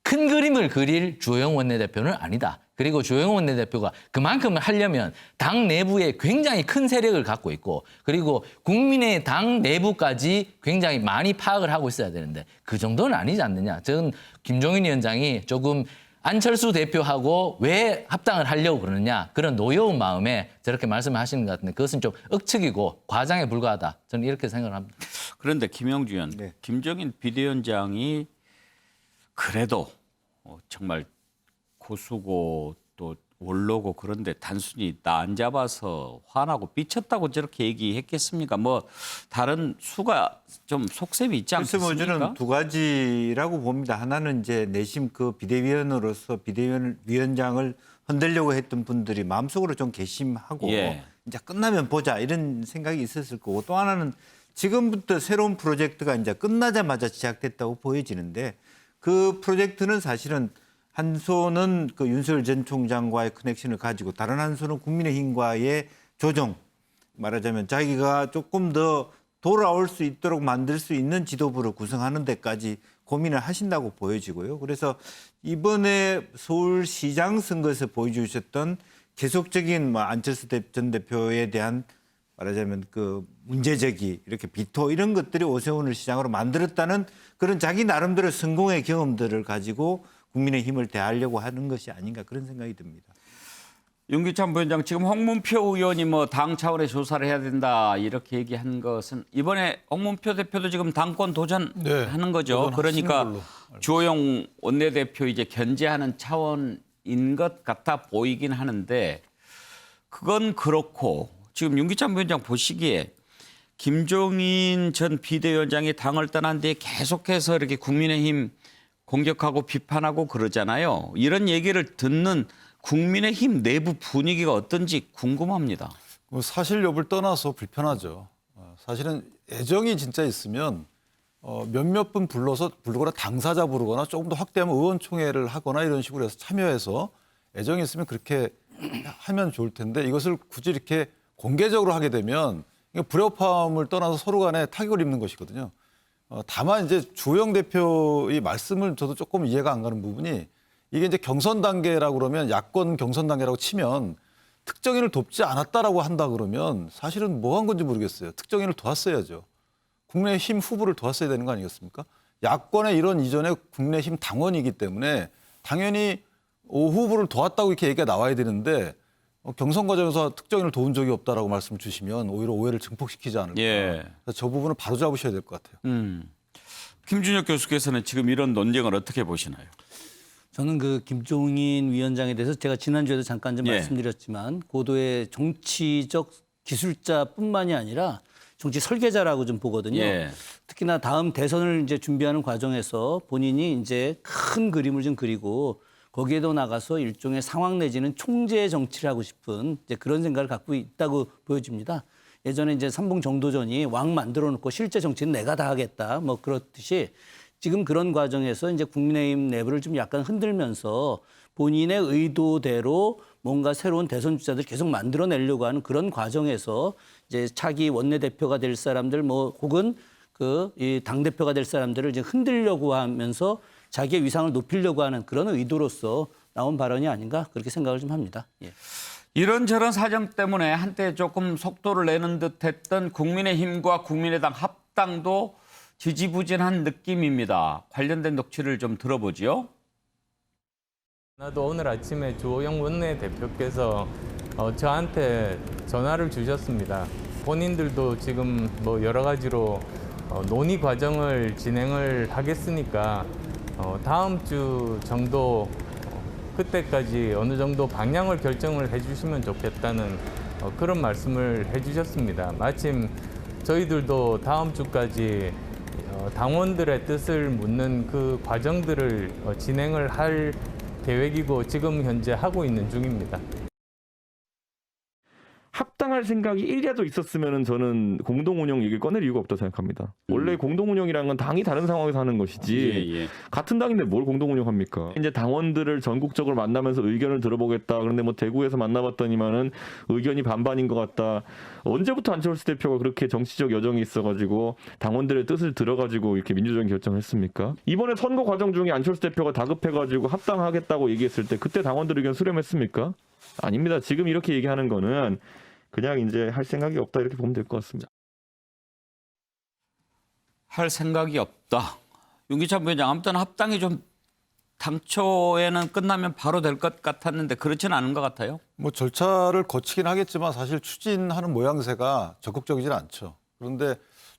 S8: 큰 그림을 그릴 주호영 원내대표는 아니다. 그리고 주호영 원내대표가 그만큼 하려면 당 내부에 굉장히 큰 세력을 갖고 있고, 그리고 국민의 당 내부까지 굉장히 많이 파악을 하고 있어야 되는데 그 정도는 아니지 않느냐. 저는 김종인 위원장이 조금 안철수 대표하고 왜 합당을 하려고 그러느냐, 그런 노여운 마음에 저렇게 말씀하시는 것 같은데 그것은 좀 억측이고 과장에 불과하다. 저는 이렇게 생각을 합니다.
S1: 그런데 김영주 의원, 김종인 비대위원장이 그래도 정말 고수고 또 원로고 그런데 단순히 나 안 잡아서 화나고 삐쳤다고 저렇게 얘기했겠습니까? 뭐 다른 수가 좀 속셈이 있지 않습니까?
S5: 그래서 저는 두 가지라고 봅니다. 하나는 이제 내심 그 비대위원으로서 비대위원장을 흔들려고 했던 분들이 마음속으로 좀 괘씸하고 이제 끝나면 보자 이런 생각이 있었을 거고, 또 하나는 지금부터 새로운 프로젝트가 이제 끝나자마자 시작됐다고 보여지는데, 그 프로젝트는 사실은 한 손은 그 윤석열 전 총장과의 커넥션을 가지고 다른 한 손은 국민의힘과의 조정, 말하자면 자기가 조금 더 돌아올 수 있도록 만들 수 있는 지도부를 구성하는 데까지 고민을 하신다고 보여지고요. 그래서 이번에 서울시장 선거에서 보여주셨던 계속적인 안철수 전 대표에 대한 말하자면 그 문제제기, 이렇게 비토 이런 것들이 오세훈을 시장으로 만들었다는 그런 자기 나름대로 성공의 경험들을 가지고 국민의힘을 대하려고 하는 것이 아닌가, 그런 생각이 듭니다.
S1: 윤기찬 부위원장, 지금 홍문표 의원이 뭐 당 차원의 조사를 해야 된다 이렇게 얘기한 것은 이번에 홍문표 대표도 지금 당권 도전하는 거죠. 그러니까 주호영 원내대표 이제 견제하는 차원인 것 같아 보이긴 하는데, 그건 그렇고 지금 윤기찬 부위원장 보시기에 김종인 전 비대위원장이 당을 떠난 뒤에 계속해서 이렇게 국민의힘 공격하고 비판하고 그러잖아요. 이런 얘기를 듣는 국민의힘 내부 분위기가 어떤지 궁금합니다.
S7: 사실 여부를 떠나서 불편하죠. 사실은 애정이 진짜 있으면 몇몇 분 부르거나 당사자 부르거나 조금 더 확대하면 의원총회를 하거나 이런 식으로 해서 참여해서 애정이 있으면 그렇게 하면 좋을 텐데, 이것을 굳이 이렇게 공개적으로 하게 되면 불협화음을 떠나서 서로 간에 타격을 입는 것이거든요. 다만 이제 주호영 대표의 말씀을 저도 조금 이해가 안 가는 부분이, 이게 이제 경선 단계라고 그러면 야권 경선 단계라고 치면 특정인을 돕지 않았다라고 한다 그러면 사실은 뭐 한 건지 모르겠어요. 특정인을 도왔어야죠. 국민의힘 후보를 도왔어야 되는 거 아니겠습니까? 야권의 이런 이전에 국민의힘 당원이기 때문에 당연히 후보를 도왔다고 이렇게 얘기가 나와야 되는데, 경선 과정에서 특정인을 도운 적이 없다라고 말씀 주시면 오히려 오해를 증폭시키지 않을까. 저 부분을 바로 잡으셔야 될 것 같아요.
S1: 김준혁 교수께서는 지금 이런 논쟁을 어떻게 보시나요?
S6: 저는 그 김종인 위원장에 대해서 제가 지난주에도 잠깐 좀 말씀드렸지만 고도의 정치적 기술자뿐만이 아니라 정치 설계자라고 좀 보거든요. 특히나 다음 대선을 이제 준비하는 과정에서 본인이 이제 큰 그림을 좀 그리고 거기에도 나가서 일종의 상황 내지는 총재 정치를 하고 싶은 이제 그런 생각을 갖고 있다고 보여집니다. 예전에 이제 삼봉 정도전이 왕 만들어 놓고 실제 정치는 내가 다 하겠다 뭐 그렇듯이 지금 그런 과정에서 이제 국민의힘 내부를 좀 약간 흔들면서 본인의 의도대로 뭔가 새로운 대선 주자들 계속 만들어내려고 하는 그런 과정에서 이제 차기 원내대표가 될 사람들 뭐 혹은 이 당대표가 될 사람들을 이제 흔들려고 하면서 자기의 위상을 높이려고 하는 그런 의도로서 나온 발언이 아닌가 그렇게 생각을 좀 합니다. 예.
S1: 이런저런 사정 때문에 한때 조금 속도를 내는 듯했던 국민의힘과 국민의당 합당도 지지부진한 느낌입니다. 관련된 녹취를 좀 들어보지요.
S21: 나도 오늘 아침에 주호영 원내대표께서 저한테 전화를 주셨습니다. 본인들도 지금 뭐 여러 가지로 논의 과정을 진행을 하겠으니까 다음 주 정도 그때까지 어느 정도 방향을 결정을 해주시면 좋겠다는 그런 말씀을 해주셨습니다. 마침 저희들도 다음 주까지 당원들의 뜻을 묻는 그 과정들을 진행을 할 계획이고 지금 현재 하고 있는 중입니다.
S22: 합당할 생각이 1이라도 있었으면 저는 공동운영 얘기를 꺼낼 이유가 없다고 생각합니다. 원래 공동운영이라는 건 당이 다른 상황에서 하는 것이지 같은 당인데 뭘 공동운영합니까? 이제 당원들을 전국적으로 만나면서 의견을 들어보겠다. 그런데 뭐 대구에서 만나봤더니만은 의견이 반반인 것 같다. 언제부터 안철수 대표가 그렇게 정치적 여정이 있어가지고 당원들의 뜻을 들어가지고 이렇게 민주적인 결정을 했습니까? 이번에 선거 과정 중에 안철수 대표가 다급해가지고 합당하겠다고 얘기했을 때 그때 당원들 의견 수렴했습니까? 아닙니다. 지금 이렇게 얘기하는 거는 그냥 이제 할 생각이 없다 이렇게 보면 될 것 같습니다.
S1: 할 생각이 없다. 윤기찬 부위원장 아무튼 합당이 좀 당초에는 끝나면 바로 될 것 같았는데 그렇지는 않은 것 같아요.
S7: 뭐 절차를 거치긴 하겠지만 사실 추진하는 모양새가 적극적이진 않죠. 그런데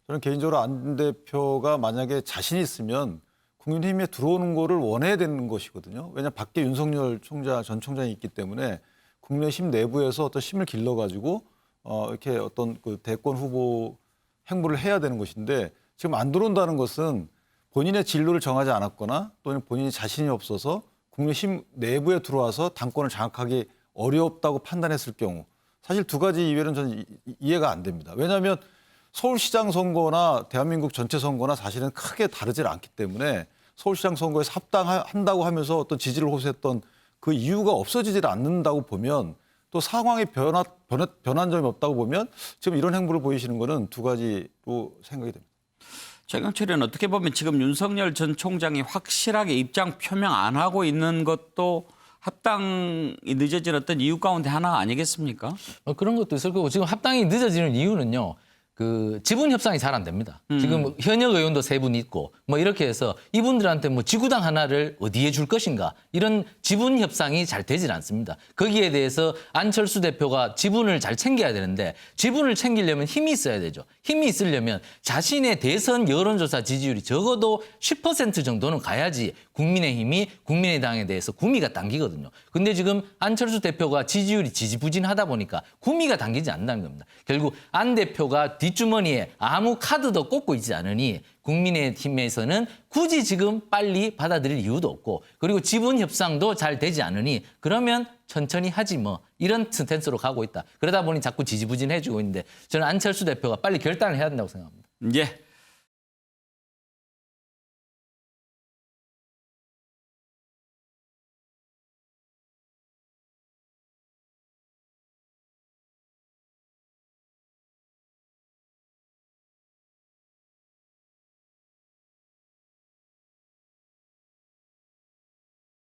S7: 저는 개인적으로 안 대표가 만약에 자신이 있으면 국민의힘에 들어오는 거를 원해야 되는 것이거든요. 왜냐하면 밖에 윤석열 전 총장이 있기 때문에 국민의힘 내부에서 어떤 힘을 길러가지고 이렇게 어떤 그 대권 후보 행보를 해야 되는 것인데 지금 안 들어온다는 것은 본인의 진로를 정하지 않았거나 또는 본인이 자신이 없어서 국민의힘 내부에 들어와서 당권을 장악하기 어렵다고 판단했을 경우 사실 두 가지 이외에는 저는 이해가 안 됩니다. 왜냐하면 서울시장 선거나 대한민국 전체 선거나 사실은 크게 다르질 않기 때문에 서울시장 선거에서 합당한다고 하면서 어떤 지지를 호소했던 그 이유가 없어지질 않는다고 보면 또 상황이 변한 점이 없다고 보면 지금 이런 행보를 보이시는 거는 두 가지로 생각이 됩니다.
S1: 최경철은 어떻게 보면 지금 윤석열 전 총장이 확실하게 입장 표명 안 하고 있는 것도 합당이 늦어진 어떤 이유 가운데 하나 아니겠습니까?
S8: 그런 것도 있을 거고 지금 합당이 늦어지는 이유는요. 그 지분 협상이 잘 안 됩니다. 지금 현역 의원도 3분 있고 뭐 이렇게 해서 이분들한테 뭐 지구당 하나를 어디에 줄 것인가 이런 지분 협상이 잘 되질 않습니다. 거기에 대해서 안철수 대표가 지분을 잘 챙겨야 되는데 지분을 챙기려면 힘이 있어야 되죠. 힘이 있으려면 자신의 대선 여론조사 지지율이 적어도 10% 정도는 가야지 국민의힘이 국민의당에 대해서 구미가 당기거든요. 근데 지금 안철수 대표가 지지율이 지지부진하다 보니까 구미가 당기지 않는다는 겁니다. 결국 안 대표가 뒷주머니에 아무 카드도 꽂고 있지 않으니 국민의힘에서는 굳이 지금 빨리 받아들일 이유도 없고 그리고 지분 협상도 잘 되지 않으니 그러면 천천히 하지 뭐 이런 스탠스로 가고 있다. 그러다 보니 자꾸 지지부진해지고 있는데 저는 안철수 대표가 빨리 결단을 해야 된다고 생각합니다.
S1: 예.